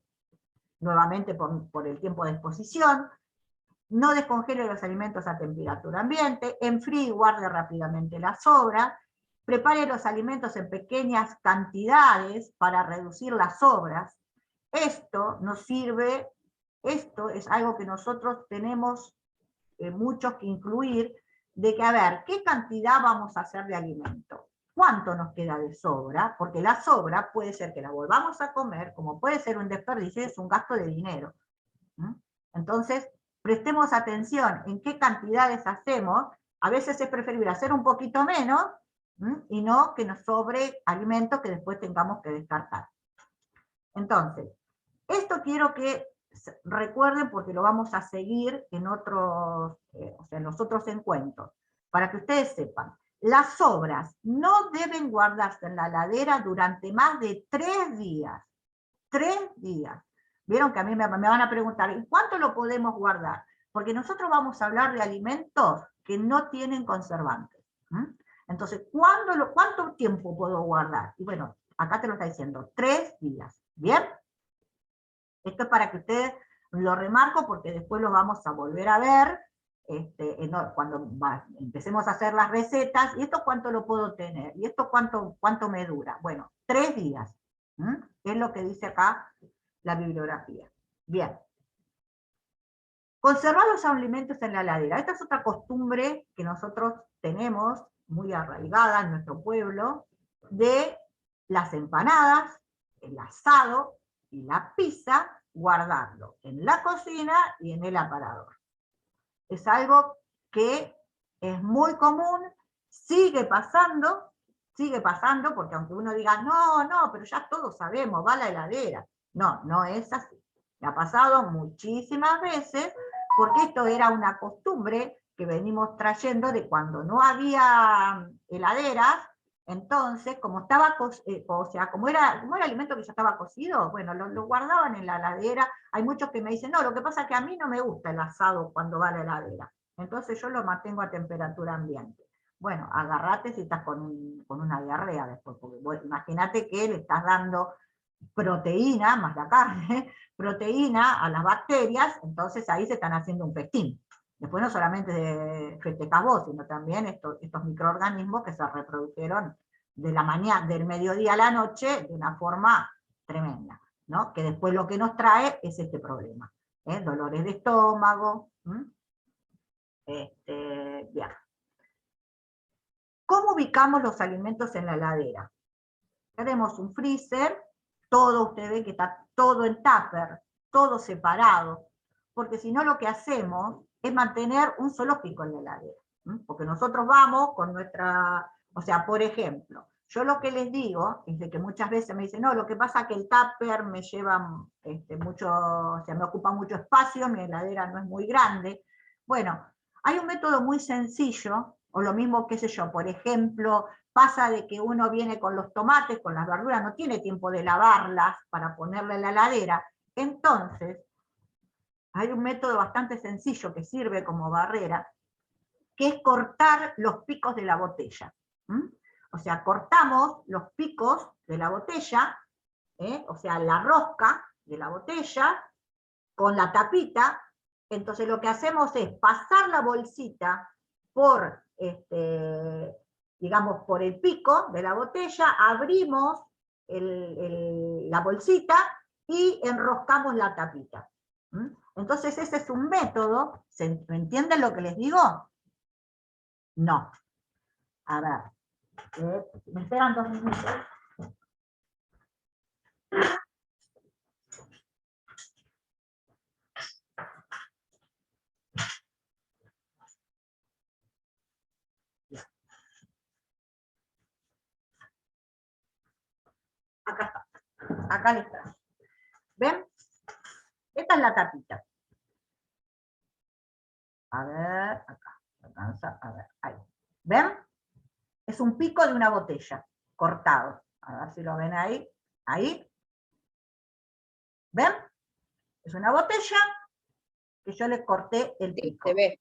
nuevamente por el tiempo de exposición, no descongele los alimentos a temperatura ambiente, enfríe y guarde rápidamente las sobras, prepare los alimentos en pequeñas cantidades para reducir las sobras. Esto nos sirve. Esto es algo que nosotros tenemos muchos que incluir, de que, a ver, ¿qué cantidad vamos a hacer de alimento? ¿Cuánto nos queda de sobra? Porque la sobra puede ser que la volvamos a comer, como puede ser un desperdicio, es un gasto de dinero. Entonces, prestemos atención en qué cantidades hacemos. A veces es preferible hacer un poquito menos, y no que nos sobre alimento que después tengamos que descartar. Entonces, esto quiero que recuerden, porque lo vamos a seguir en en los otros encuentros, para que ustedes sepan. Las sobras no deben guardarse en la heladera durante más de 3 días. 3 días. Vieron que a mí me van a preguntar, ¿y cuánto lo podemos guardar? Porque nosotros vamos a hablar de alimentos que no tienen conservantes. Entonces, ¿cuánto tiempo puedo guardar? Y bueno, acá te lo está diciendo, 3 días. ¿Bien? Esto es para que ustedes lo remarco, porque después lo vamos a volver a ver cuando empecemos a hacer las recetas. ¿Y esto cuánto lo puedo tener? ¿Y esto cuánto me dura? Bueno, 3 días. Es lo que dice acá la bibliografía. Bien. Conservar los alimentos en la heladera. Esta es otra costumbre que nosotros tenemos muy arraigada en nuestro pueblo, de las empanadas, el asado y la pizza, guardarlo en la cocina y en el aparador. Es algo que es muy común, sigue pasando, porque aunque uno diga, no, pero ya todos sabemos, va a la heladera. No, no es así. Me ha pasado muchísimas veces, porque esto era una costumbre que venimos trayendo de cuando no había heladeras. Entonces, como estaba, como era alimento que ya estaba cocido, bueno, lo guardaban en la heladera. Hay muchos que me dicen, no, lo que pasa es que a mí no me gusta el asado cuando va a la heladera. Entonces yo lo mantengo a temperatura ambiente. Bueno, agarrate si estás con una diarrea después, porque imagínate que le estás dando proteína, más la carne, proteína a las bacterias, entonces ahí se están haciendo un festín. Después no solamente festejás vos, sino también estos microorganismos que se reprodujeron de la mañana, del mediodía a la noche de una forma tremenda, ¿no? Que después lo que nos trae es este problema, dolores de estómago. Bien. ¿Cómo ubicamos los alimentos en la heladera? Tenemos un freezer, todo, usted ve que está todo en tupper, todo separado, porque si no lo que hacemos es mantener un zoológico en la heladera, porque nosotros vamos con nuestra, o sea, por ejemplo, yo lo que les digo es de que muchas veces me dicen, no, lo que pasa es que el tupper me lleva mucho, o sea, me ocupa mucho espacio, mi heladera no es muy grande. Bueno, hay un método muy sencillo, o lo mismo, qué sé yo, por ejemplo, pasa de que uno viene con los tomates, con las verduras, no tiene tiempo de lavarlas para ponerla en la heladera, entonces hay un método bastante sencillo que sirve como barrera, que es cortar los picos de la botella. O sea, cortamos los picos de la botella, o sea, la rosca de la botella, con la tapita. Entonces lo que hacemos es pasar la bolsita por, digamos, por el pico de la botella, abrimos la bolsita y enroscamos la tapita. Entonces ese es un método. ¿Me entienden lo que les digo? No. A ver, me esperan 2 minutos. Acá está. Acá les traje. ¿Ven? Esta es la tapita. A ver, acá. Alcanza, a ver, ahí. ¿Ven? Es un pico de una botella, cortado. A ver si lo ven ahí. Ahí. ¿Ven? Es una botella que yo le corté el pico. Se ve.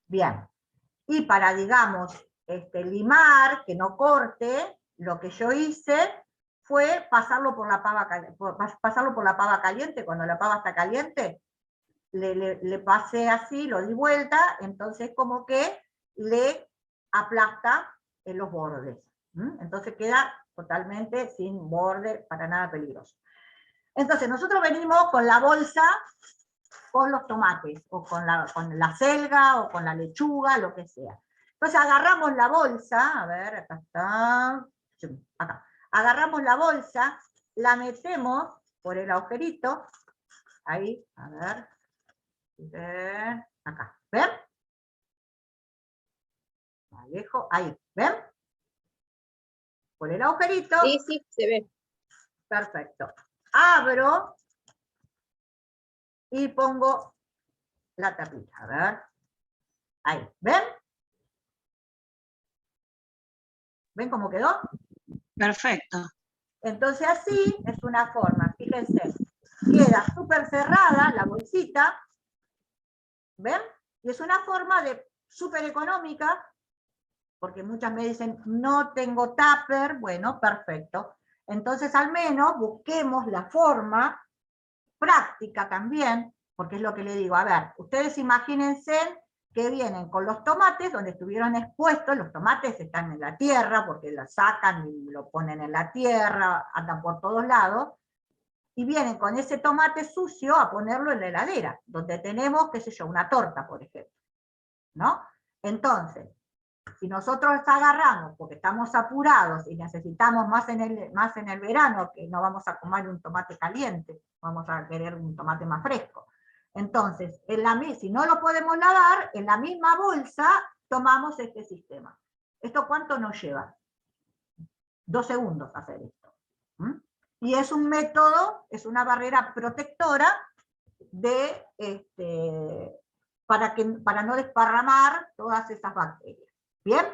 Bien. Y para, digamos, limar, que no corte, lo que yo hice fue pasarlo por la pava caliente. Cuando la pava está caliente, le pasé así, lo di vuelta, entonces como que le aplasta en los bordes. Entonces queda totalmente sin borde, para nada peligroso. Entonces nosotros venimos con la bolsa, con los tomates, o con la selga, o con la lechuga, lo que sea. Entonces agarramos la bolsa, a ver, acá está, acá. Agarramos la bolsa, la metemos por el agujerito, ahí, a ver, acá, ¿ven? Alejo, ahí, ¿ven? Por el agujerito. Sí, sí, se ve. Perfecto. Abro y pongo la tapita, a ver. Ahí, ¿ven? ¿Ven cómo quedó? Perfecto. Entonces así es una forma, fíjense, queda súper cerrada la bolsita, ¿ven? Y es una forma súper económica, porque muchas me dicen, no tengo tupper, bueno, perfecto. Entonces al menos busquemos la forma práctica también, porque es lo que le digo, a ver, ustedes imagínense que vienen con los tomates donde estuvieron expuestos, los tomates están en la tierra, porque los sacan y lo ponen en la tierra, andan por todos lados, y vienen con ese tomate sucio a ponerlo en la heladera, donde tenemos, qué sé yo, una torta, por ejemplo, ¿no? Entonces, si nosotros agarramos, porque estamos apurados y necesitamos más en el verano, que no vamos a comer un tomate caliente, vamos a querer un tomate más fresco. Entonces, si no lo podemos lavar, en la misma bolsa tomamos este sistema. ¿Esto cuánto nos lleva? 2 segundos hacer esto. Y es un método, es una barrera protectora para no desparramar todas esas bacterias. ¿Bien?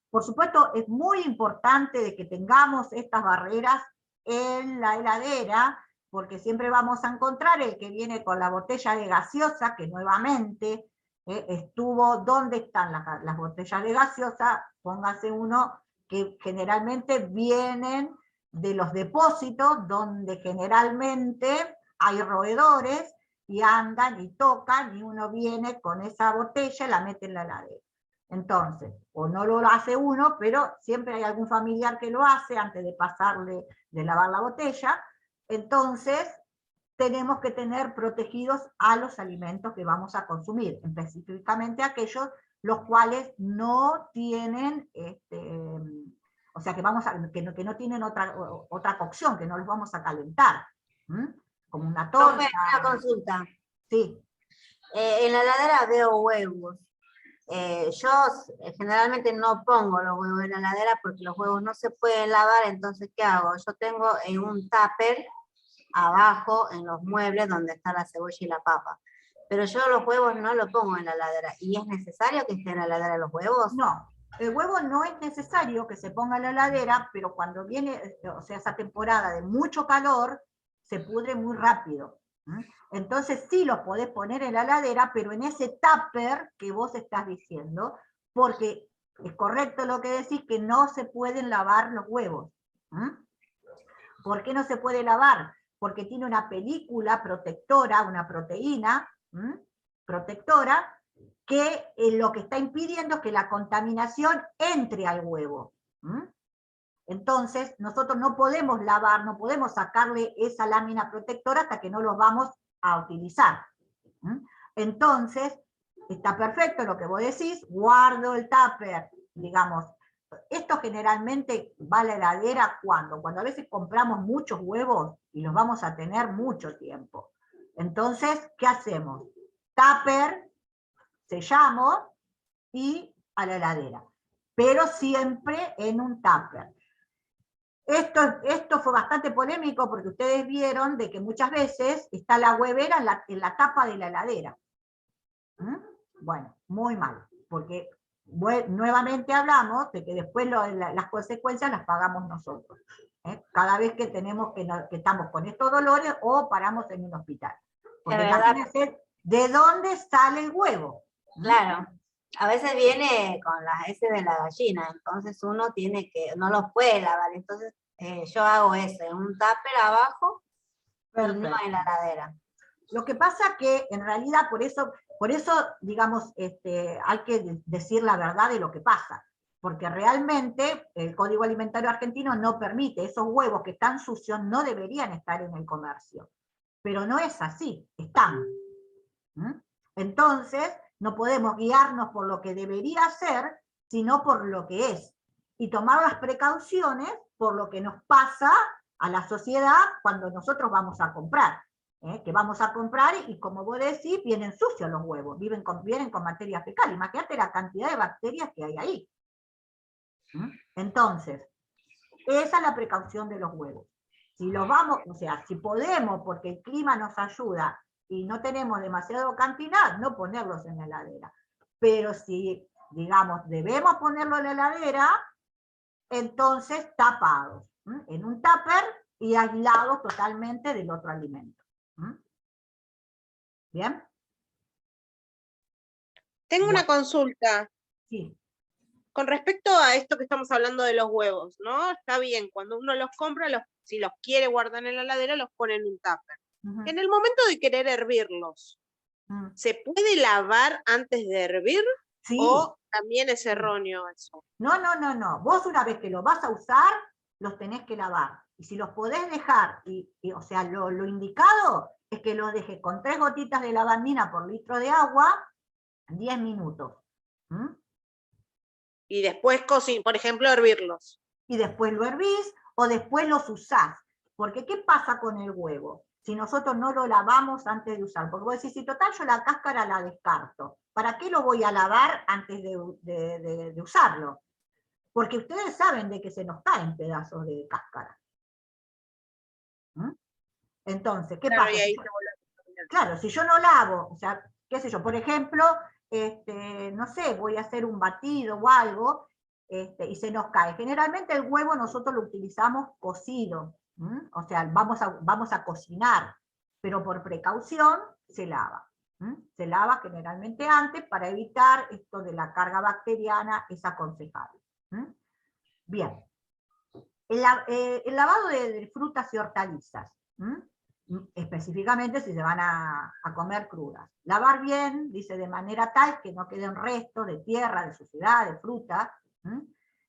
Por supuesto, es muy importante de que tengamos estas barreras en la heladera, porque siempre vamos a encontrar el que viene con la botella de gaseosa, que nuevamente estuvo, ¿dónde están las botellas de gaseosa? Póngase uno que generalmente vienen de los depósitos donde generalmente hay roedores y andan y tocan y uno viene con esa botella y la mete en la heladera. Entonces, o no lo hace uno, pero siempre hay algún familiar que lo hace antes de pasarle, de lavar la botella. Entonces, tenemos que tener protegidos a los alimentos que vamos a consumir, específicamente aquellos los cuales no tienen, o sea, que no tienen otra cocción, que no los vamos a calentar, como una torta. Profe, una consulta. Sí. En la heladera veo huevos. Yo generalmente no pongo los huevos en la heladera porque los huevos no se pueden lavar, entonces ¿qué hago? Yo tengo en un tupper abajo en los muebles donde está la cebolla y la papa. Pero yo los huevos no los pongo en la heladera. ¿Y es necesario que estén en la heladera los huevos? No, el huevo no es necesario que se ponga en la heladera, pero cuando viene, o sea, esa temporada de mucho calor, se pudre muy rápido. Entonces sí los podés poner en la heladera, pero en ese tupper que vos estás diciendo, porque es correcto lo que decís, que no se pueden lavar los huevos. ¿Por qué no se puede lavar? Porque tiene una película protectora, una proteína protectora, que lo que está impidiendo es que la contaminación entre al huevo. Entonces, nosotros no podemos lavar, no podemos sacarle esa lámina protectora hasta que no los vamos a utilizar. Entonces, está perfecto lo que vos decís, guardo el tupper, digamos. Esto generalmente va a la heladera cuando a veces compramos muchos huevos y los vamos a tener mucho tiempo. Entonces, ¿qué hacemos? Tupper, sellamos y a la heladera. Pero siempre en un tupper. Esto fue bastante polémico porque ustedes vieron de que muchas veces está la huevera en la tapa de la heladera. Bueno, muy mal, porque nuevamente hablamos de que después las consecuencias las pagamos nosotros. Cada vez que que estamos con estos dolores o paramos en un hospital. Porque imagínense de dónde sale el huevo. Claro. A veces viene con las heces de la gallina, entonces uno no los puede lavar, entonces yo hago eso, en un tupper abajo. Perfecto. Y no en la heladera. Lo que pasa que en realidad por eso digamos, hay que decir la verdad de lo que pasa, porque realmente el Código Alimentario Argentino no permite, esos huevos que están sucios no deberían estar en el comercio, pero no es así, están. Entonces, no podemos guiarnos por lo que debería ser, sino por lo que es. Y tomar las precauciones por lo que nos pasa a la sociedad cuando nosotros vamos a comprar. Que vamos a comprar y como vos decís, vienen sucios los huevos, vienen con materia fecal. Imagínate la cantidad de bacterias que hay ahí. Entonces, esa es la precaución de los huevos. Si los vamos, o sea, si podemos, porque el clima nos ayuda, y no tenemos demasiado cantidad, no ponerlos en la heladera. Pero si, digamos, debemos ponerlo en la heladera, entonces tapados, en un tupper y aislados totalmente del otro alimento. ¿Bien? Tengo una consulta. Sí. Con respecto a esto que estamos hablando de los huevos, ¿no? Está bien, cuando uno los compra, si los quiere guardar en la heladera, los pone en un tupper. En el momento de querer hervirlos, ¿se puede lavar antes de hervir? Sí. ¿O también es erróneo eso? No. Vos una vez que los vas a usar, los tenés que lavar. Y si los podés dejar, o sea, lo indicado es que los dejes con 3 gotitas de lavandina por litro de agua, 10 minutos. Y después, por ejemplo, hervirlos. Y después lo hervís o después los usás. Porque ¿qué pasa con el huevo? Si nosotros no lo lavamos antes de usar. Porque vos decís, si total yo la cáscara la descarto, ¿para qué lo voy a lavar antes de usarlo? Porque ustedes saben de que se nos caen pedazos de cáscara. Entonces, ¿qué pasa? Claro, si yo no lavo, o sea, qué sé yo, por ejemplo, no sé, voy a hacer un batido o algo, y se nos cae. Generalmente el huevo nosotros lo utilizamos cocido, o sea, vamos a cocinar, pero por precaución se lava. Se lava generalmente antes para evitar esto de la carga bacteriana, es aconsejable. Bien. El lavado de frutas y hortalizas, específicamente si se van a comer crudas. Lavar bien, dice, de manera tal que no queden restos de tierra, de suciedad, de fruta,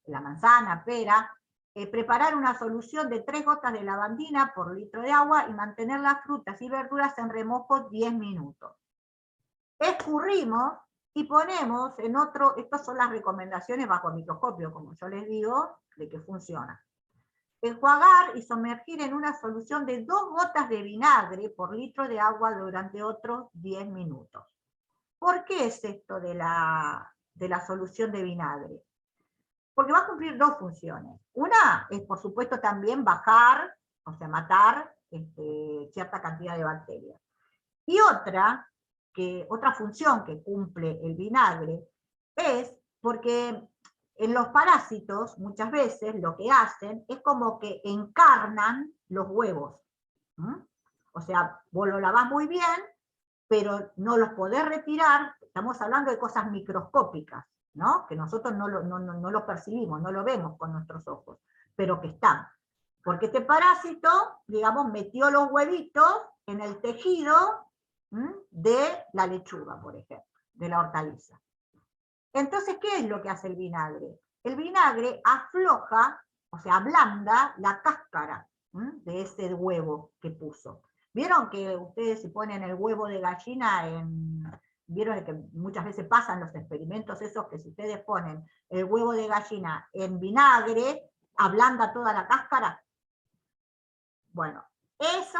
la manzana, pera. Preparar una solución de 3 gotas de lavandina por litro de agua y mantener las frutas y verduras en remojo 10 minutos. Escurrimos y ponemos en otro, estas son las recomendaciones bajo microscopio, como yo les digo, de que funciona. Enjuagar y sumergir en una solución de 2 gotas de vinagre por litro de agua durante otros 10 minutos. ¿Por qué es esto de la solución de vinagre? Porque va a cumplir 2 funciones. Una es, por supuesto, también bajar, o sea, matar cierta cantidad de bacterias. Y otra función que cumple el vinagre es porque en los parásitos, muchas veces, lo que hacen es como que encarnan los huevos. O sea, vos lo lavás muy bien, pero no los podés retirar, estamos hablando de cosas microscópicas, ¿no? Que nosotros no lo percibimos, no lo vemos con nuestros ojos, pero que están. Porque este parásito, digamos, metió los huevitos en el tejido de la lechuga, por ejemplo, de la hortaliza. Entonces, ¿qué es lo que hace el vinagre? El vinagre afloja, o sea, ablanda la cáscara de ese huevo que puso. ¿Vieron que ustedes si ponen el huevo de gallina vieron que muchas veces pasan los experimentos esos que si ustedes ponen el huevo de gallina en vinagre, ablanda toda la cáscara? Bueno, ese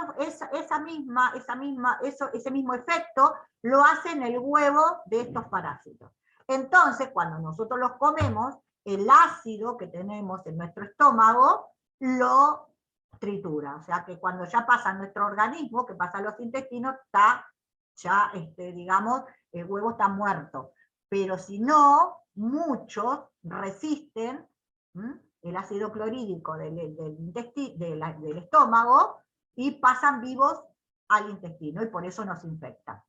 mismo efecto lo hace en el huevo de estos parásitos. Entonces, cuando nosotros los comemos, el ácido que tenemos en nuestro estómago lo tritura. O sea que cuando ya pasa a nuestro organismo, que pasa a los intestinos, está ya, digamos, el huevo está muerto. Pero si no, muchos resisten el ácido clorhídrico del estómago y pasan vivos al intestino y por eso nos infectan.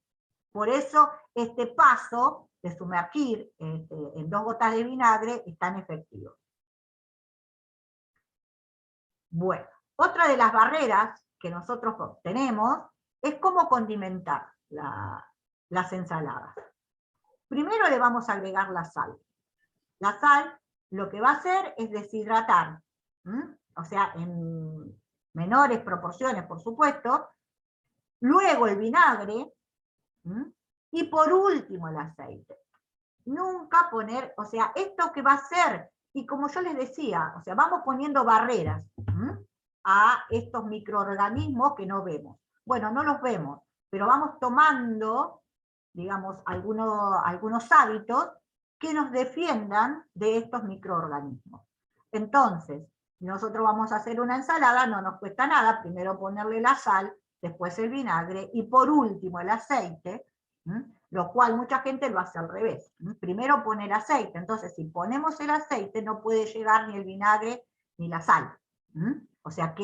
Por eso este paso de sumergir en 2 gotas de vinagre es tan efectivo. Bueno, otra de las barreras que nosotros tenemos es cómo condimentar las ensaladas. Primero le vamos a agregar la sal. La sal lo que va a hacer es deshidratar, o sea, en menores proporciones, por supuesto, luego el vinagre, y por último el aceite. Nunca poner, o sea, esto que va a hacer, y como yo les decía, o sea, vamos poniendo barreras a estos microorganismos que no vemos. Bueno, no los vemos, pero vamos tomando, digamos, algunos hábitos que nos defiendan de estos microorganismos. Entonces, nosotros vamos a hacer una ensalada, no nos cuesta nada, primero ponerle la sal, después el vinagre, y por último el aceite, lo cual mucha gente lo hace al revés. Primero pone el aceite, entonces si ponemos el aceite no puede llegar ni el vinagre ni la sal. O sea,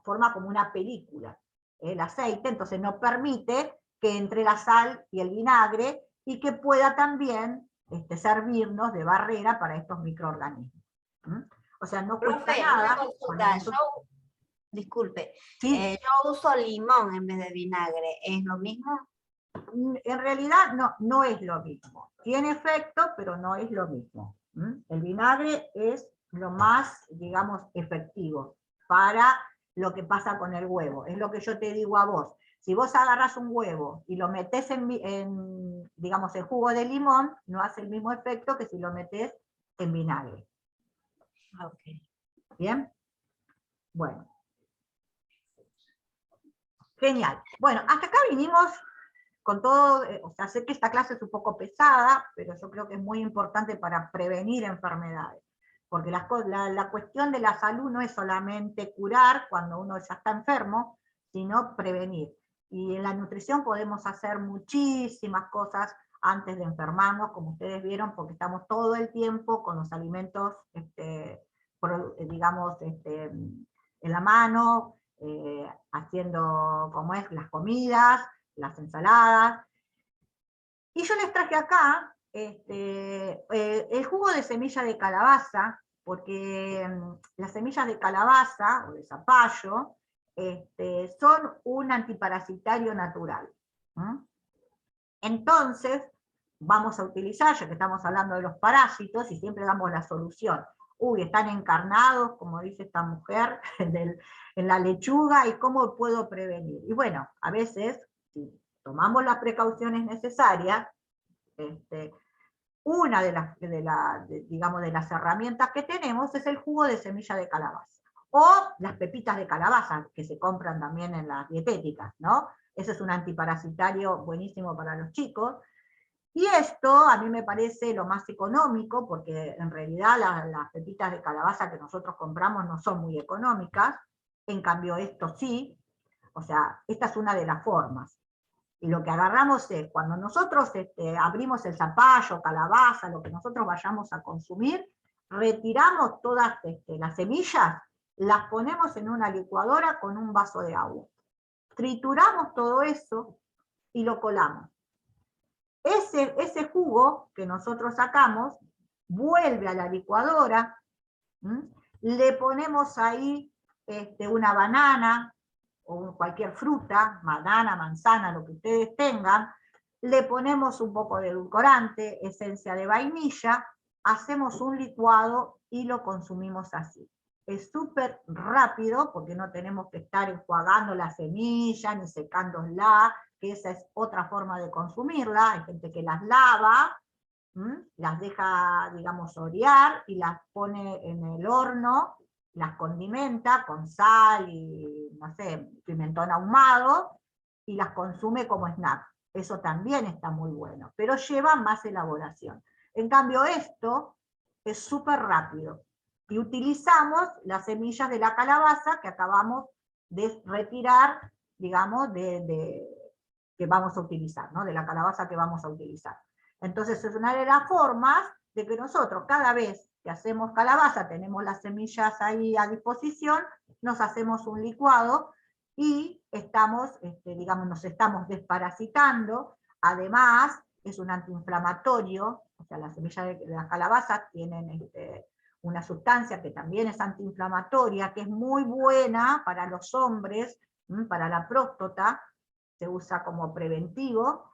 forma como una película el aceite, entonces no permite que entre la sal y el vinagre y que pueda también servirnos de barrera para estos microorganismos. O sea, no cuesta Profe, nada. una consulta, disculpe, ¿Sí? yo uso limón en vez de vinagre, ¿es lo mismo? En realidad no es lo mismo. Tiene efecto, pero no es lo mismo. El vinagre es lo más, digamos, efectivo para lo que pasa con el huevo. Es lo que yo te digo a vos. Si vos agarras un huevo y lo metés digamos, en jugo de limón, no hace el mismo efecto que si lo metés en vinagre. Okay. ¿Bien? Bueno. Genial. Bueno, hasta acá vinimos con todo, o sea, sé que esta clase es un poco pesada, pero yo creo que es muy importante para prevenir enfermedades. Porque la cuestión de la salud no es solamente curar cuando uno ya está enfermo, sino prevenir. Y en la nutrición podemos hacer muchísimas cosas antes de enfermarnos, como ustedes vieron, porque estamos todo el tiempo con los alimentos, digamos, en la mano, haciendo, como es, las comidas, las ensaladas. Y yo les traje acá el jugo de semilla de calabaza, porque las semillas de calabaza o de zapallo son un antiparasitario natural. Entonces, vamos a utilizar, ya que estamos hablando de los parásitos, y siempre damos la solución. Uy, están encarnados, como dice esta mujer, en la lechuga, ¿y cómo puedo prevenir? Y bueno, a veces, si tomamos las precauciones necesarias, una de las herramientas que tenemos es el jugo de semilla de calabaza, o las pepitas de calabaza, que se compran también en las dietéticas, ¿no? Ese es un antiparasitario buenísimo para los chicos. Y esto a mí me parece lo más económico, porque en realidad las pepitas de calabaza que nosotros compramos no son muy económicas, en cambio esto sí, o sea, esta es una de las formas. Y lo que agarramos es, cuando nosotros abrimos el zapallo, calabaza, lo que nosotros vayamos a consumir, retiramos todas las semillas, las ponemos en una licuadora con un vaso de agua. Trituramos todo eso y lo colamos. Ese jugo que nosotros sacamos vuelve a la licuadora, le ponemos ahí una banana o cualquier fruta, banana, manzana, lo que ustedes tengan, le ponemos un poco de edulcorante, esencia de vainilla, hacemos un licuado y lo consumimos así. Es súper rápido porque no tenemos que estar enjuagando la semilla ni secándola, que esa es otra forma de consumirla. Hay gente que las lava, las deja, digamos, orear y las pone en el horno, las condimenta con sal y, no sé, pimentón ahumado, y las consume como snack. Eso también está muy bueno, pero lleva más elaboración. En cambio esto es súper rápido, y utilizamos las semillas de la calabaza que acabamos de retirar, digamos, que vamos a utilizar, ¿no? De la calabaza que vamos a utilizar. Entonces es una de las formas de que nosotros cada vez que hacemos calabaza, tenemos las semillas ahí a disposición, nos hacemos un licuado y estamos, digamos, nos estamos desparasitando. Además es un antiinflamatorio, o sea, las semillas de las calabazas tienen una sustancia que también es antiinflamatoria, que es muy buena para los hombres, para la próstata, se usa como preventivo.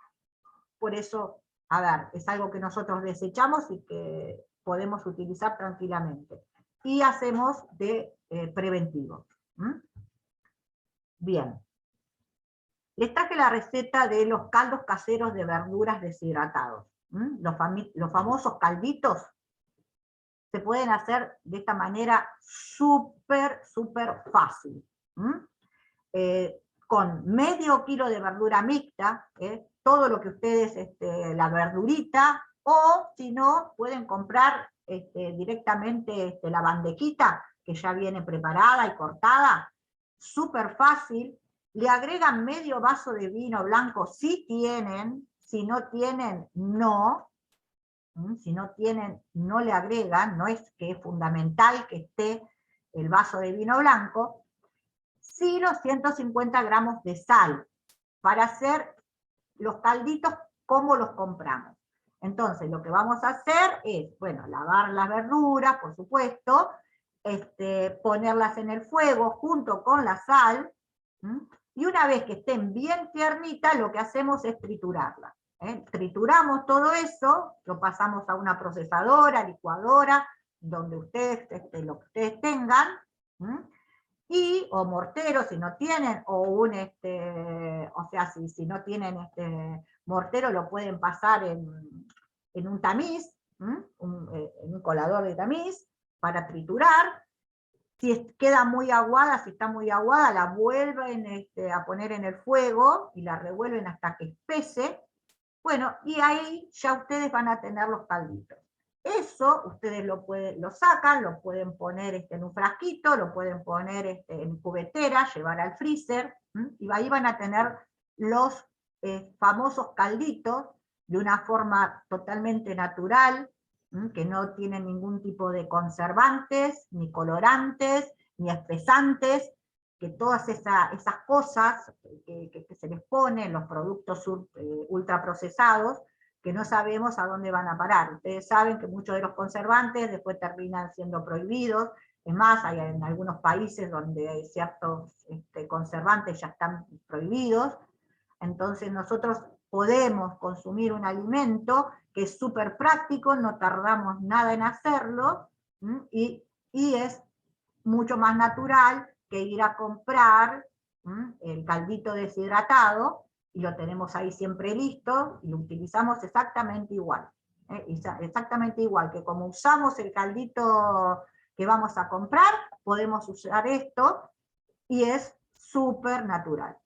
Por eso, a ver, es algo que nosotros desechamos y que podemos utilizar tranquilamente. Y hacemos de preventivo. Bien. Les traje la receta de los caldos caseros de verduras deshidratados. Los famosos calditos se pueden hacer de esta manera súper fácil. Con medio kilo de verdura mixta, todo lo que ustedes, la verdurita, o si no, pueden comprar directamente la bandejita, que ya viene preparada y cortada, súper fácil. Le agregan medio vaso de vino blanco si tienen, si no tienen, no. Si no tienen, no le agregan, no es que es fundamental que esté el vaso de vino blanco, sino 150 gramos de sal, para hacer los calditos como los compramos. Entonces lo que vamos a hacer es, bueno, lavar las verduras, por supuesto, ponerlas en el fuego junto con la sal, y una vez que estén bien tiernitas, lo que hacemos es triturarlas. Trituramos todo eso, lo pasamos a una procesadora, licuadora, donde ustedes, lo que ustedes tengan, o mortero si no tienen, o un, o sea, si no tienen mortero, lo pueden pasar en un tamiz, en un colador de tamiz, para triturar. Si queda muy aguada, si está muy aguada, la vuelven a poner en el fuego, y la revuelven hasta que espese. Bueno, y ahí ya ustedes van a tener los calditos. Eso ustedes lo sacan, lo pueden poner en un frasquito, lo pueden poner en cubetera, llevar al freezer, y ahí van a tener los famosos calditos de una forma totalmente natural, que no tienen ningún tipo de conservantes, ni colorantes, ni espesantes, que todas esas cosas que se les ponen, los productos ultraprocesados, que no sabemos a dónde van a parar. Ustedes saben que muchos de los conservantes después terminan siendo prohibidos. Es más, hay en algunos países donde ciertos conservantes ya están prohibidos. Entonces nosotros podemos consumir un alimento que es súper práctico, no tardamos nada en hacerlo, y es mucho más natural que ir a comprar el caldito deshidratado, y lo tenemos ahí siempre listo, y lo utilizamos exactamente igual. Exactamente igual, que como usamos el caldito que vamos a comprar, podemos usar esto, y es súper natural.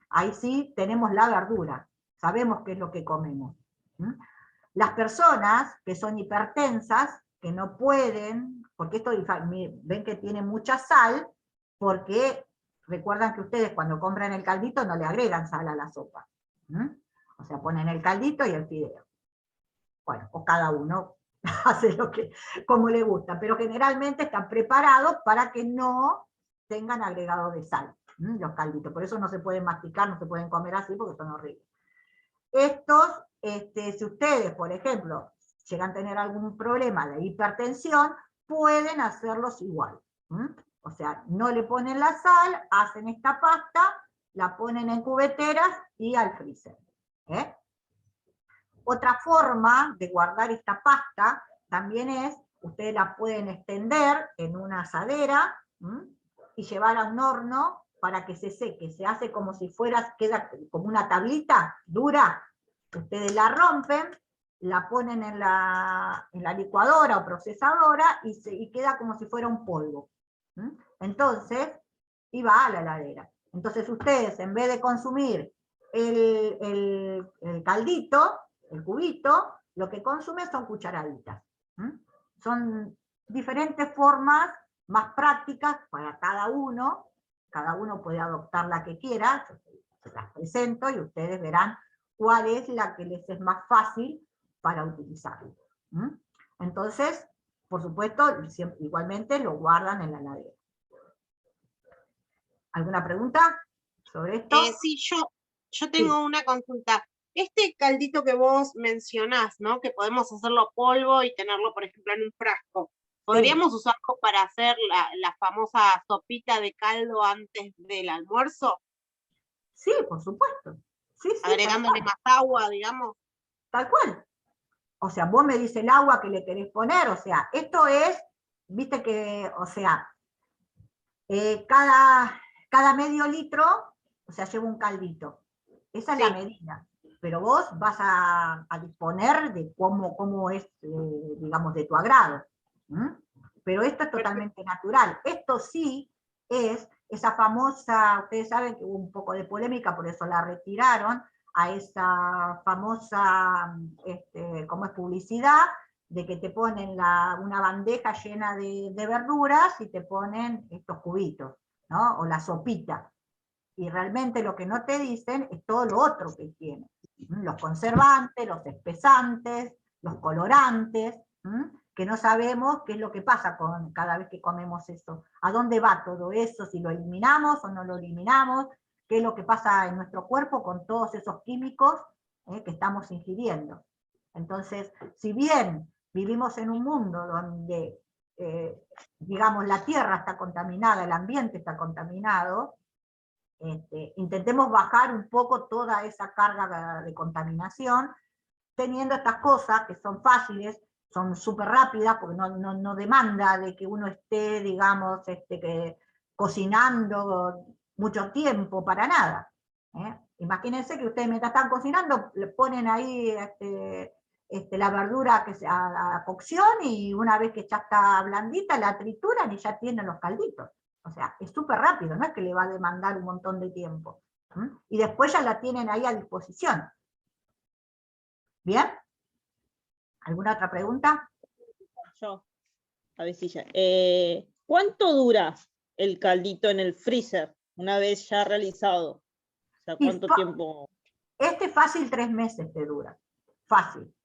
Ahí sí tenemos la verdura, sabemos qué es lo que comemos. Las personas que son hipertensas, que no pueden, porque esto ven que tiene mucha sal, porque recuerdan que ustedes cuando compran el caldito no le agregan sal a la sopa. O sea, ponen el caldito y el fideo. Bueno, o cada uno hace como le gusta, pero generalmente están preparados para que no tengan agregado de sal, los calditos. Por eso no se pueden masticar, no se pueden comer así porque son horribles. Estos, si ustedes, por ejemplo, llegan a tener algún problema de hipertensión, pueden hacerlos igual. O sea, no le ponen la sal, hacen esta pasta, la ponen en cubeteras y al freezer. Otra forma de guardar esta pasta también es, ustedes la pueden extender en una asadera y llevar a un horno para que se seque. Se hace como si queda como una tablita dura. Ustedes la rompen, la ponen en la licuadora o procesadora y queda como si fuera un polvo. Entonces, y va a la heladera. Entonces ustedes, en vez de consumir el caldito, el cubito, lo que consumen son cucharaditas. Son diferentes formas más prácticas para cada uno puede adoptar la que quiera, yo se las presento y ustedes verán cuál es la que les es más fácil para utilizar. Entonces, por supuesto, igualmente lo guardan en la heladera. ¿Alguna pregunta sobre esto? Sí, yo tengo una consulta. Este caldito que vos mencionás, ¿no? Que podemos hacerlo polvo y tenerlo, por ejemplo, en un frasco. ¿Podríamos usarlo para hacer la famosa sopita de caldo antes del almuerzo? Sí, por supuesto. Sí, agregándole más agua, digamos. Tal cual. O sea, vos me dices el agua que le querés poner, o sea, esto es, viste que, o sea, cada medio litro, o sea, lleva un caldito. Esa es la medida. Pero vos vas a disponer de cómo es, digamos, de tu agrado. Pero esto es totalmente natural. Esto sí es esa famosa, ustedes saben que hubo un poco de polémica, por eso la retiraron, a esa famosa, como es publicidad, de que te ponen una bandeja llena de verduras y te ponen estos cubitos, ¿no? O la sopita. Y realmente lo que no te dicen es todo lo otro que tiene. Los conservantes, los espesantes, los colorantes, que no sabemos qué es lo que pasa cada vez que comemos eso. ¿A dónde va todo eso? Si lo eliminamos o no lo eliminamos, qué es lo que pasa en nuestro cuerpo con todos esos químicos que estamos ingiriendo. Entonces, si bien vivimos en un mundo donde, digamos, la tierra está contaminada, el ambiente está contaminado, intentemos bajar un poco toda esa carga de contaminación, teniendo estas cosas que son fáciles, son súper rápidas, porque no demanda de que uno esté, digamos, cocinando mucho tiempo para nada. Imagínense que ustedes mientras están cocinando, le ponen ahí la verdura a cocción, y una vez que ya está blandita, la trituran y ya tienen los calditos. O sea, es súper rápido, no es que le va a demandar un montón de tiempo. Y después ya la tienen ahí a disposición. ¿Bien? ¿Alguna otra pregunta? Yo, a ver si ya. ¿Cuánto dura el caldito en el freezer una vez ya realizado? O sea, ¿cuánto tiempo? Fácil 3 meses te dura. Fácil.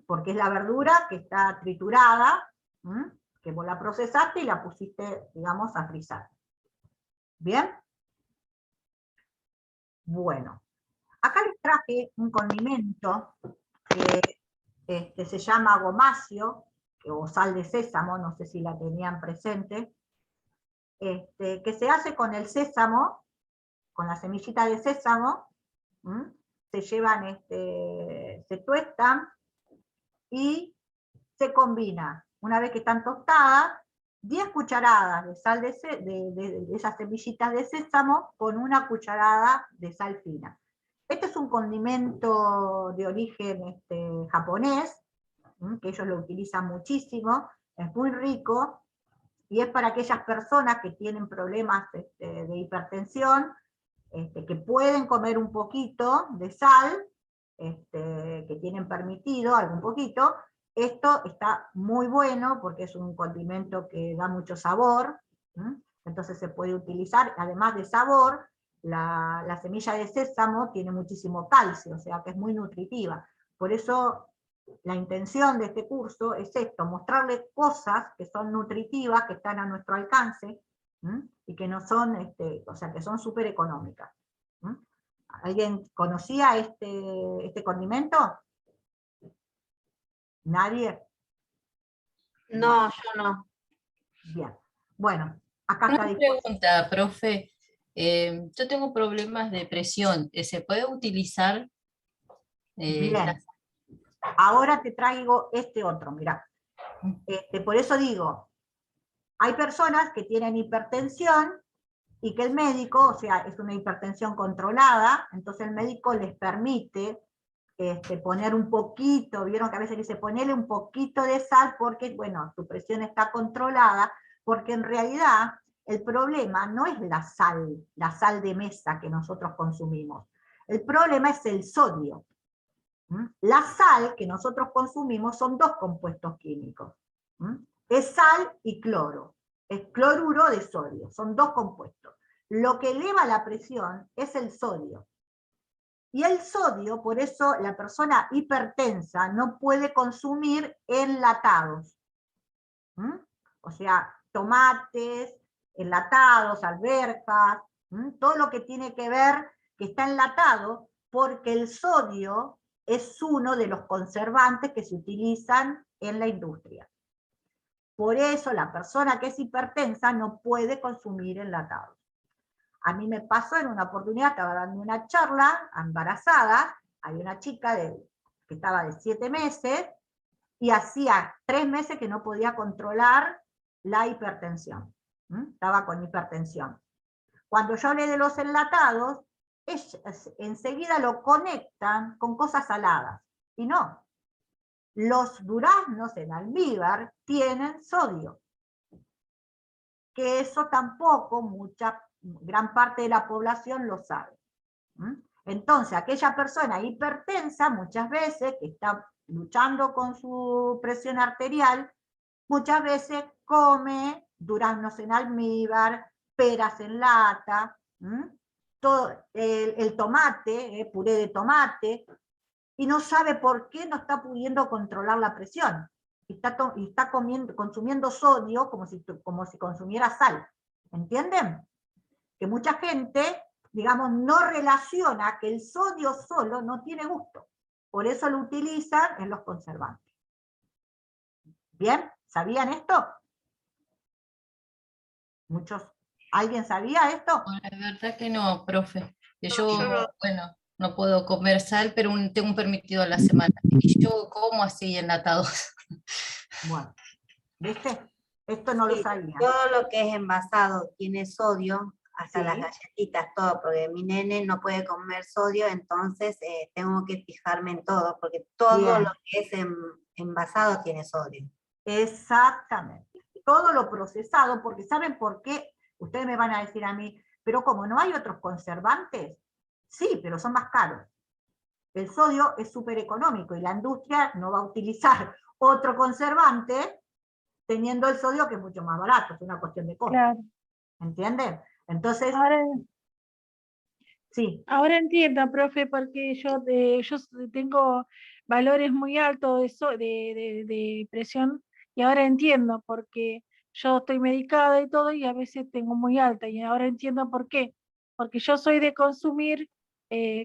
Porque es la verdura que está triturada, que vos la procesaste y la pusiste, digamos, a frizar. ¿Bien? Bueno. Acá les traje un condimento que se llama gomasio, o sal de sésamo, no sé si la tenían presente, que se hace con el sésamo, con la semillita de sésamo, se llevan, se tuestan y se combina, una vez que están tostadas, 10 cucharadas de sal de esas semillitas de sésamo con una cucharada de sal fina. Este es un condimento de origen japonés, que ellos lo utilizan muchísimo, es muy rico, y es para aquellas personas que tienen problemas de hipertensión, que pueden comer un poquito de sal, que tienen permitido algún poquito. Esto está muy bueno porque es un condimento que da mucho sabor, entonces se puede utilizar, además de sabor, la semilla de sésamo tiene muchísimo calcio, o sea que es muy nutritiva. Por eso la intención de este curso es esto, mostrarles cosas que son nutritivas, que están a nuestro alcance, y que no son, o sea, que son súper económicas. ¿Alguien conocía este condimento? ¿Nadie? No, yo no. Bien. Bueno, acá está. Una pregunta, profe. Yo tengo problemas de presión. ¿Se puede utilizar? Bien. Ahora te traigo este otro, mirá. Por eso digo, hay personas que tienen hipertensión y que el médico, o sea, es una hipertensión controlada, entonces el médico les permite poner un poquito, vieron que a veces dice ponerle un poquito de sal porque, bueno, tu presión está controlada, porque en realidad el problema no es la sal de mesa que nosotros consumimos, el problema es el sodio. La sal que nosotros consumimos son dos compuestos químicos, es sal y cloro, es cloruro de sodio, son dos compuestos. Lo que eleva la presión es el sodio. Y el sodio, por eso la persona hipertensa no puede consumir enlatados. O sea, tomates, enlatados, alberjas, todo lo que tiene que ver que está enlatado, porque el sodio es uno de los conservantes que se utilizan en la industria. Por eso la persona que es hipertensa no puede consumir enlatados. A mí me pasó en una oportunidad, estaba dando una charla, embarazada, hay una chica que estaba de 7 meses, y hacía 3 meses que no podía controlar la hipertensión. Estaba con hipertensión. Cuando yo hablé de los enlatados, enseguida lo conectan con cosas saladas. Y no. Los duraznos en almíbar tienen sodio. Que eso tampoco gran parte de la población lo sabe. Entonces, aquella persona hipertensa, muchas veces, que está luchando con su presión arterial, muchas veces come duraznos en almíbar, peras en lata, todo el tomate, puré de tomate, y no sabe por qué no está pudiendo controlar la presión. Y está consumiendo sodio como si consumiera sal. ¿Entienden? Que mucha gente, digamos, no relaciona que el sodio solo no tiene gusto. Por eso lo utilizan en los conservantes. ¿Bien? ¿Sabían esto? Muchos. ¿Alguien sabía esto? La verdad que no, profe. Yo, bueno, no puedo comer sal, pero tengo un permitido a la semana. Y yo como así enlatados. Bueno, ¿viste? Esto no lo sabía. Todo lo que es envasado tiene sodio, hasta las galletitas, todo, porque mi nene no puede comer sodio, entonces tengo que fijarme en todo, porque todo lo que es envasado tiene sodio. Exactamente. Todo lo procesado, porque ¿saben por qué? Ustedes me van a decir a mí, pero como no hay otros conservantes, sí, pero son más caros. El sodio es súper económico y la industria no va a utilizar otro conservante teniendo el sodio que es mucho más barato, es una cuestión de costo. Claro. ¿Entienden? Entonces, sí. Ahora entiendo, profe, porque yo tengo valores muy altos de presión, y ahora entiendo, porque yo estoy medicada y todo, y a veces tengo muy alta, y ahora entiendo por qué. Porque yo soy de consumir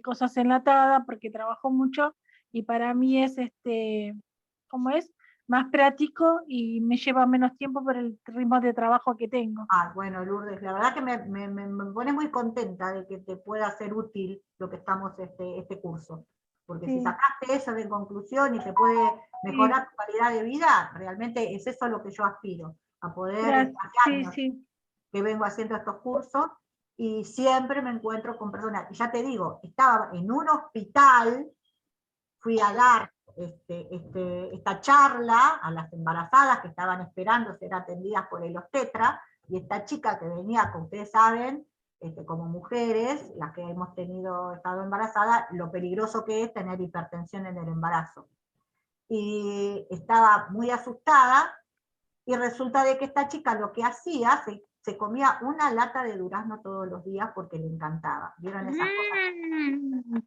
cosas enlatadas porque trabajo mucho y para mí es, ¿cómo es? Más práctico y me lleva menos tiempo por el ritmo de trabajo que tengo. Bueno, Lourdes, la verdad que me pone muy contenta de que te pueda ser útil lo que estamos este curso. Porque si sacaste eso de conclusión y te puede mejorar tu calidad de vida, realmente es eso lo que yo aspiro, a poder, hace años que vengo haciendo estos cursos, y siempre me encuentro con personas, y ya te digo, estaba en un hospital, fui a dar esta charla a las embarazadas que estaban esperando ser atendidas por el obstetra, y esta chica que venía, como ustedes saben, como mujeres, las que hemos estado embarazadas, lo peligroso que es tener hipertensión en el embarazo. Y estaba muy asustada, y resulta de que esta chica lo que hacía, se comía una lata de durazno todos los días porque le encantaba. ¿Vieron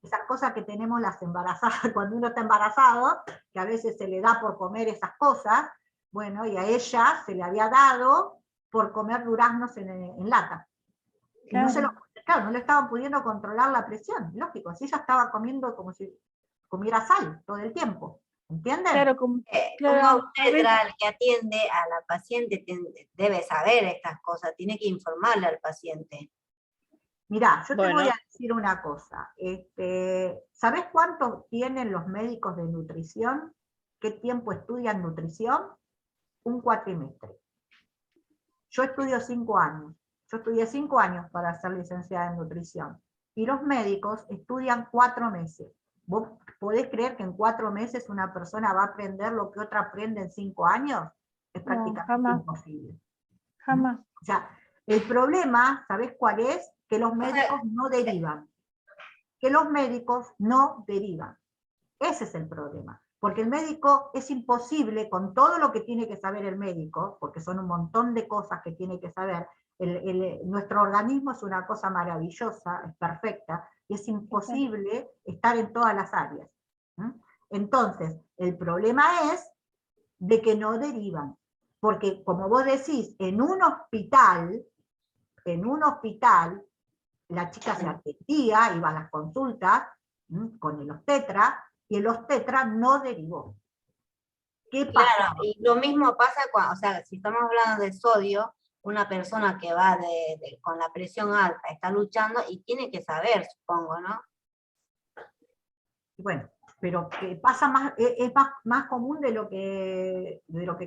esas cosas que tenemos las embarazadas cuando uno está embarazado, que a veces se le da por comer esas cosas? Bueno, y a ella se le había dado por comer duraznos en lata. Y no no le estaban pudiendo controlar la presión, lógico, así ella estaba comiendo como si comiera sal todo el tiempo. ¿Entienden? Claro, Un obstetra, el que atiende a la paciente, debe saber estas cosas, tiene que informarle al paciente. Mirá, yo te voy a decir una cosa. ¿Sabés cuánto tienen los médicos de nutrición? ¿Qué tiempo estudian nutrición? Un cuatrimestre. Yo estudio 5 años. Yo estudié 5 años para ser licenciada en nutrición. Y los médicos estudian 4 meses. ¿Vos podés creer que en 4 meses una persona va a aprender lo que otra aprende en 5 años? Es prácticamente imposible. Jamás. O sea, el problema, ¿sabés cuál es? Que los médicos no derivan. Que los médicos no derivan. Ese es el problema. Porque el médico es imposible, con todo lo que tiene que saber el médico, porque son un montón de cosas que tiene que saber, nuestro organismo es una cosa maravillosa, es perfecta, y es imposible estar en todas las áreas. Entonces, el problema es de que no derivan. Porque, como vos decís, en un hospital, la chica se atendía, iba a las consultas con el obstetra, y el obstetra no derivó. ¿Qué pasa? Claro, y lo mismo pasa cuando, o sea, si estamos hablando de sodio, una persona que va con la presión alta está luchando y tiene que saber, supongo, ¿no? Bueno, pero que pasa más, es más común de lo que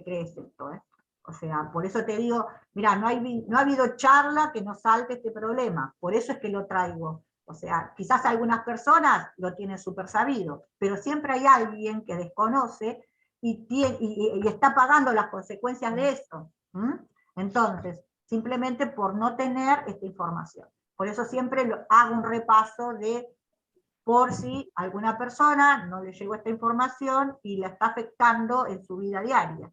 crees esto, ¿eh? O sea, por eso te digo, mira, no ha habido charla que nos salte este problema, por eso es que lo traigo. O sea, quizás algunas personas lo tienen súper sabido, pero siempre hay alguien que desconoce y está pagando las consecuencias de eso. Entonces, simplemente por no tener esta información. Por eso siempre hago un repaso por si a alguna persona no le llegó esta información y la está afectando en su vida diaria.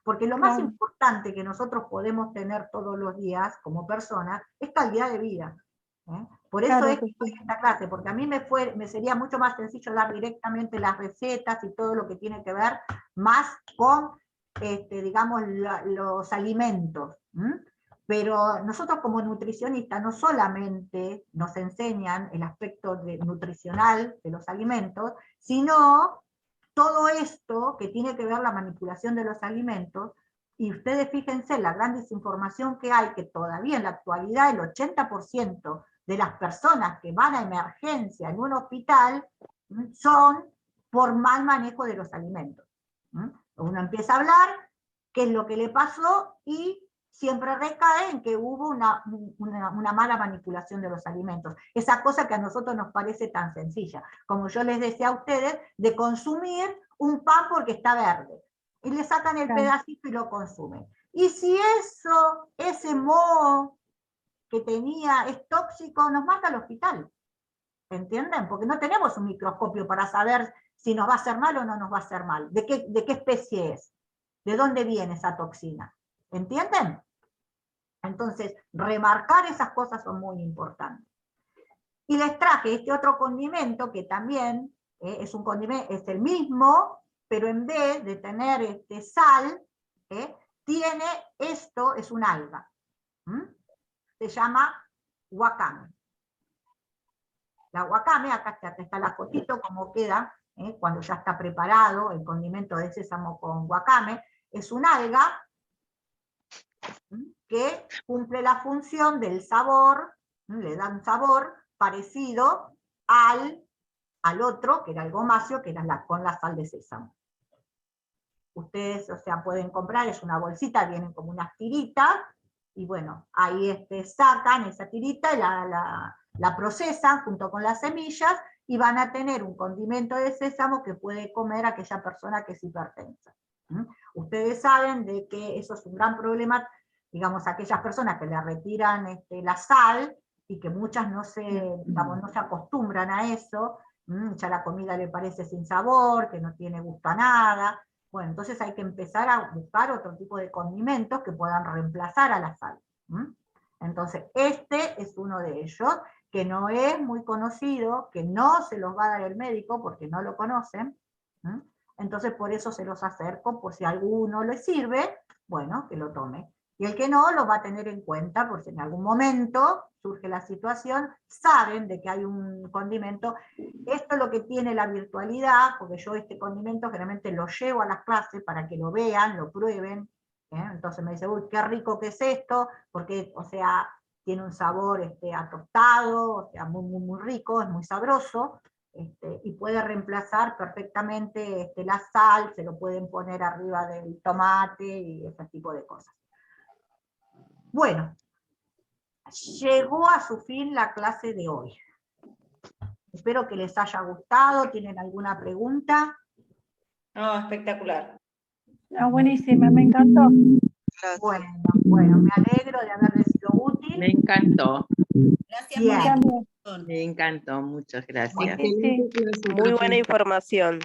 Porque lo más importante que nosotros podemos tener todos los días como personas es calidad de vida. Por eso es que estoy en esta clase, porque a mí me sería mucho más sencillo dar directamente las recetas y todo lo que tiene que ver más con, digamos, los alimentos. Pero nosotros como nutricionistas no solamente nos enseñan el aspecto nutricional de los alimentos, sino todo esto que tiene que ver la manipulación de los alimentos, y ustedes fíjense la gran desinformación que hay, que todavía en la actualidad el 80% de las personas que van a emergencia en un hospital son por mal manejo de los alimentos. Uno empieza a hablar qué es lo que le pasó y siempre recae en que hubo una mala manipulación de los alimentos. Esa cosa que a nosotros nos parece tan sencilla, como yo les decía a ustedes, de consumir un pan porque está verde. Y le sacan el pedacito y lo consumen. Y si ese moho que tenía es tóxico, nos manda al hospital. ¿Entienden? Porque no tenemos un microscopio para saber si nos va a hacer mal o no nos va a hacer mal. ¿De qué especie es? ¿De dónde viene esa toxina? ¿Entienden? Entonces, remarcar esas cosas son muy importantes. Y les traje este otro condimento que también es un condimento, es el mismo, pero en vez de tener sal, tiene esto, es un alga. Se llama wakame. la wakame, acá está la fotito, cómo queda, cuando ya está preparado el condimento de sésamo con wakame, es un alga que cumple la función del sabor, le da un sabor parecido al otro, que era el gomacio, que era con la sal de sésamo. Ustedes, o sea, pueden comprar, es una bolsita, vienen como unas tiritas, y bueno, ahí sacan esa tirita y la procesan junto con las semillas, y van a tener un condimento de sésamo que puede comer aquella persona que es hipertensa. Ustedes saben de que eso es un gran problema, digamos, aquellas personas que le retiran la sal, y que muchas no se acostumbran a eso, ya la comida le parece sin sabor, que no tiene gusto a nada. Bueno, entonces hay que empezar a buscar otro tipo de condimentos que puedan reemplazar a la sal. Entonces, este es uno de ellos, que no es muy conocido, que no se los va a dar el médico porque no lo conocen. Entonces, por eso se los acerco, por si a alguno le sirve, bueno, que lo tome. Y el que no, lo va a tener en cuenta, por si en algún momento surge la situación, saben de que hay un condimento. Esto es lo que tiene la virtualidad, porque yo este condimento generalmente lo llevo a las clases para que lo vean, lo prueben. Entonces me dice, uy, qué rico que es esto, porque, o sea, tiene un sabor a tostado, o sea, muy, muy, muy rico, es muy sabroso, y puede reemplazar perfectamente la sal, se lo pueden poner arriba del tomate y ese tipo de cosas. Bueno, llegó a su fin la clase de hoy. Espero que les haya gustado. ¿Tienen alguna pregunta? No, espectacular. Buenísima, me encantó. Bueno, me alegro de haberles sido útil. Me encantó. Gracias Bien. Me encantó, muchas gracias. Muy buena información.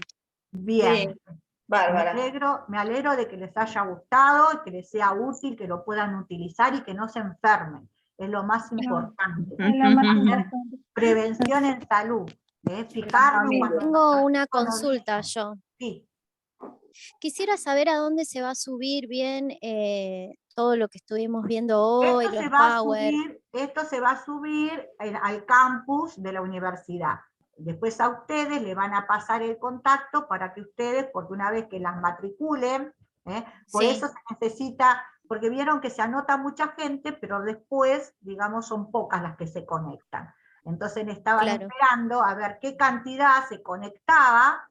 Bien. Sí, bárbara. Me alegro de que les haya gustado, que les sea útil, que lo puedan utilizar y que no se enfermen. Es lo más importante. Es lo más Hacer importante. prevención en salud. Fijarnos cuando Tengo una consulta yo. Sí. Quisiera saber a dónde se va a subir bien todo lo que estuvimos viendo hoy, los power. Esto se va a subir al campus de la universidad. Después a ustedes le van a pasar el contacto para que ustedes, porque una vez que las matriculen, por eso se necesita, porque vieron que se anota mucha gente, pero después, digamos, son pocas las que se conectan. Entonces estaban esperando a ver qué cantidad se conectaba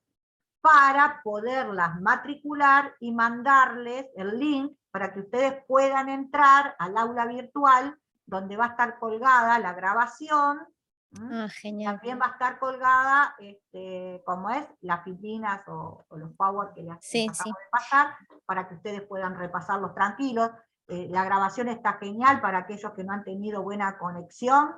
para poderlas matricular y mandarles el link para que ustedes puedan entrar al aula virtual, donde va a estar colgada la grabación. Genial. También va a estar colgada, como es, las filinas o los power que les acabo de pasar, para que ustedes puedan repasarlos tranquilos. La grabación está genial para aquellos que no han tenido buena conexión,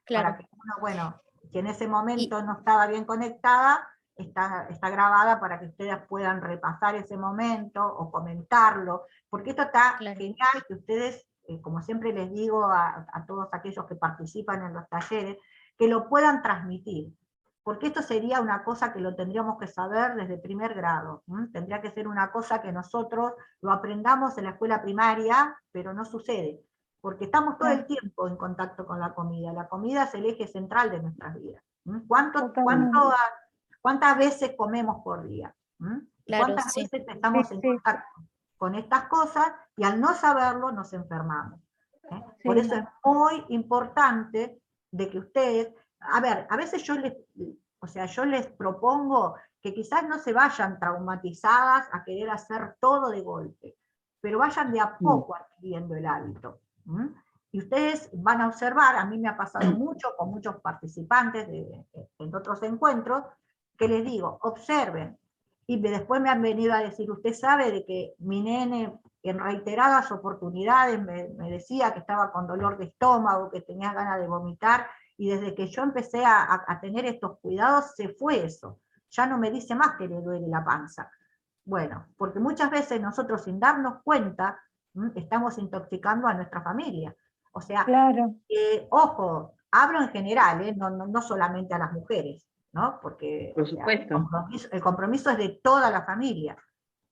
para que uno, bueno, si en ese momento no estaba bien conectada, está grabada para que ustedes puedan repasar ese momento o comentarlo, porque esto está genial, que ustedes, como siempre les digo a todos aquellos que participan en los talleres, que lo puedan transmitir, porque esto sería una cosa que lo tendríamos que saber desde primer grado, tendría que ser una cosa que nosotros lo aprendamos en la escuela primaria, pero no sucede, porque estamos todo el tiempo en contacto con la comida es el eje central de nuestras vidas. ¿Cuántas veces comemos por día? ¿Cuántas veces estamos en contacto con estas cosas y al no saberlo nos enfermamos? Por eso es muy importante de que ustedes, a ver, a veces yo les propongo que quizás no se vayan traumatizadas a querer hacer todo de golpe, pero vayan de a poco adquiriendo el hábito. Y ustedes van a observar, a mí me ha pasado mucho con muchos participantes en otros encuentros, que les digo, observen, y después me han venido a decir, usted sabe de que mi nene en reiteradas oportunidades me decía que estaba con dolor de estómago, que tenía ganas de vomitar, y desde que yo empecé a tener estos cuidados, se fue eso. Ya no me dice más que le duele la panza. Bueno, porque muchas veces nosotros sin darnos cuenta, estamos intoxicando a nuestra familia. O sea, ojo, hablo en general, no solamente a las mujeres, ¿no? Porque por supuesto, el compromiso es de toda la familia.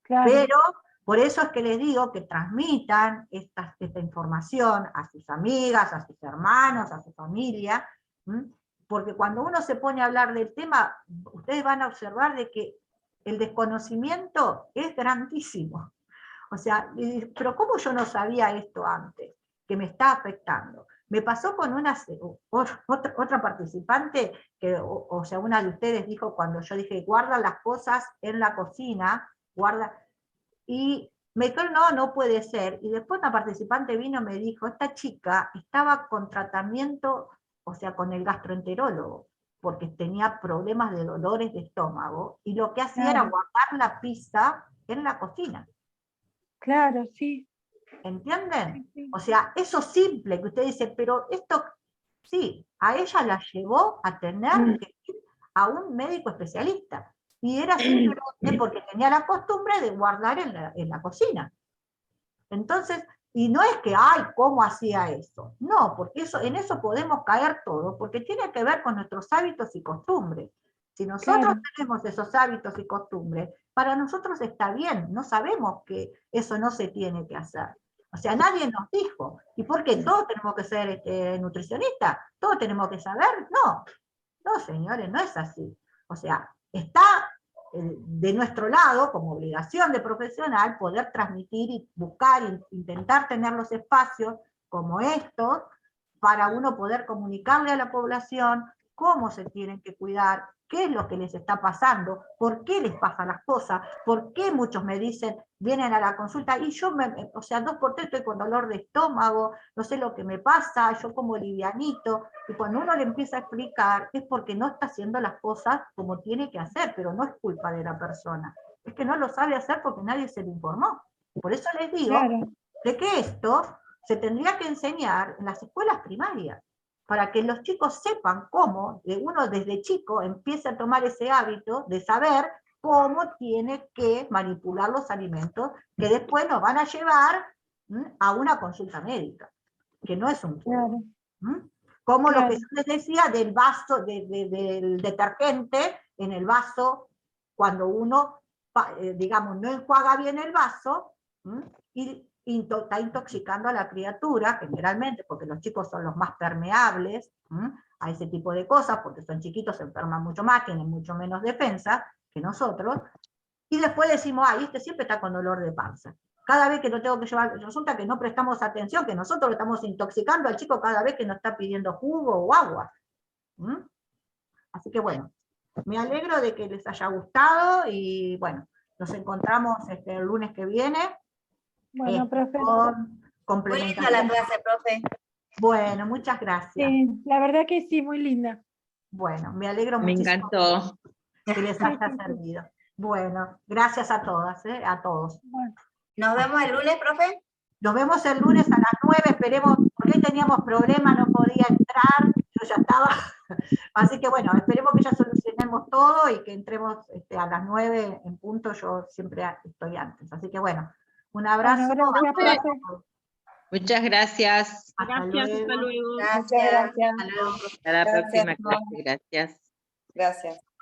Pero por eso es que les digo que transmitan esta información a sus amigas, a sus hermanos, a su familia, porque cuando uno se pone a hablar del tema, ustedes van a observar de que el desconocimiento es grandísimo. O sea, pero ¿cómo yo no sabía esto antes? Que me está afectando. Me pasó con otra participante, que, o sea, una de ustedes dijo cuando yo dije, guarda las cosas en la cocina, guarda, y me dijo, no puede ser. Y después una participante vino y me dijo, esta chica estaba con tratamiento, o sea, con el gastroenterólogo, porque tenía problemas de dolores de estómago, y lo que hacía era guardar la pizza en la cocina. Claro, sí. ¿Entienden? O sea, eso simple que usted dice, pero esto, sí, a ella la llevó a tener que ir a un médico especialista. Y era simplemente porque tenía la costumbre de guardar en la cocina. Entonces, y no es que, ay, ¿cómo hacía eso? No, porque en eso podemos caer todos, porque tiene que ver con nuestros hábitos y costumbres. Si nosotros tenemos esos hábitos y costumbres, para nosotros está bien, no sabemos que eso no se tiene que hacer. O sea, nadie nos dijo. ¿Y por qué todos tenemos que ser nutricionistas? ¿Todos tenemos que saber? No, señores, no es así. O sea, está de nuestro lado, como obligación de profesional, poder transmitir y buscar, intentar tener los espacios como estos, para uno poder comunicarle a la población cómo se tienen que cuidar, qué es lo que les está pasando, por qué les pasan las cosas, por qué muchos me dicen, vienen a la consulta, y yo, o sea, 2 por 3 estoy con dolor de estómago, no sé lo que me pasa, yo como livianito, y cuando uno le empieza a explicar, es porque no está haciendo las cosas como tiene que hacer, pero no es culpa de la persona, es que no lo sabe hacer porque nadie se lo informó. Por eso les digo de que esto se tendría que enseñar en las escuelas primarias, para que los chicos sepan cómo uno desde chico empiece a tomar ese hábito de saber cómo tiene que manipular los alimentos que después nos van a llevar a una consulta médica, que no es un juego. Como lo que yo les decía del vaso, del detergente en el vaso, cuando uno, digamos, no enjuaga bien el vaso, y está intoxicando a la criatura, generalmente, porque los chicos son los más permeables a ese tipo de cosas, porque son chiquitos, se enferman mucho más, tienen mucho menos defensa que nosotros, y después decimos, ay, este siempre está con dolor de panza. Cada vez que lo tengo que llevar, resulta que no prestamos atención, que nosotros lo estamos intoxicando al chico cada vez que nos está pidiendo jugo o agua. Así que bueno, me alegro de que les haya gustado, y bueno, nos encontramos el lunes que viene. Bueno, profe. Muy linda la clase, profe. Bueno, muchas gracias. Sí, la verdad que sí, muy linda. Bueno, me alegro Me muchísimo encantó. que les haya servido. Bueno, gracias a todas, a todos. Bueno. ¿Nos vemos el lunes, profe? Nos vemos el lunes a las 9, esperemos, porque hoy teníamos problemas, no podía entrar, yo ya estaba. Así que bueno, esperemos que ya solucionemos todo y que entremos a las 9 en punto, yo siempre estoy antes. Así que bueno, un abrazo. Bueno, gracias, profe. Muchas gracias. Gracias, hasta luego. Gracias. Hasta luego. Hasta la próxima clase. Gracias. Gracias.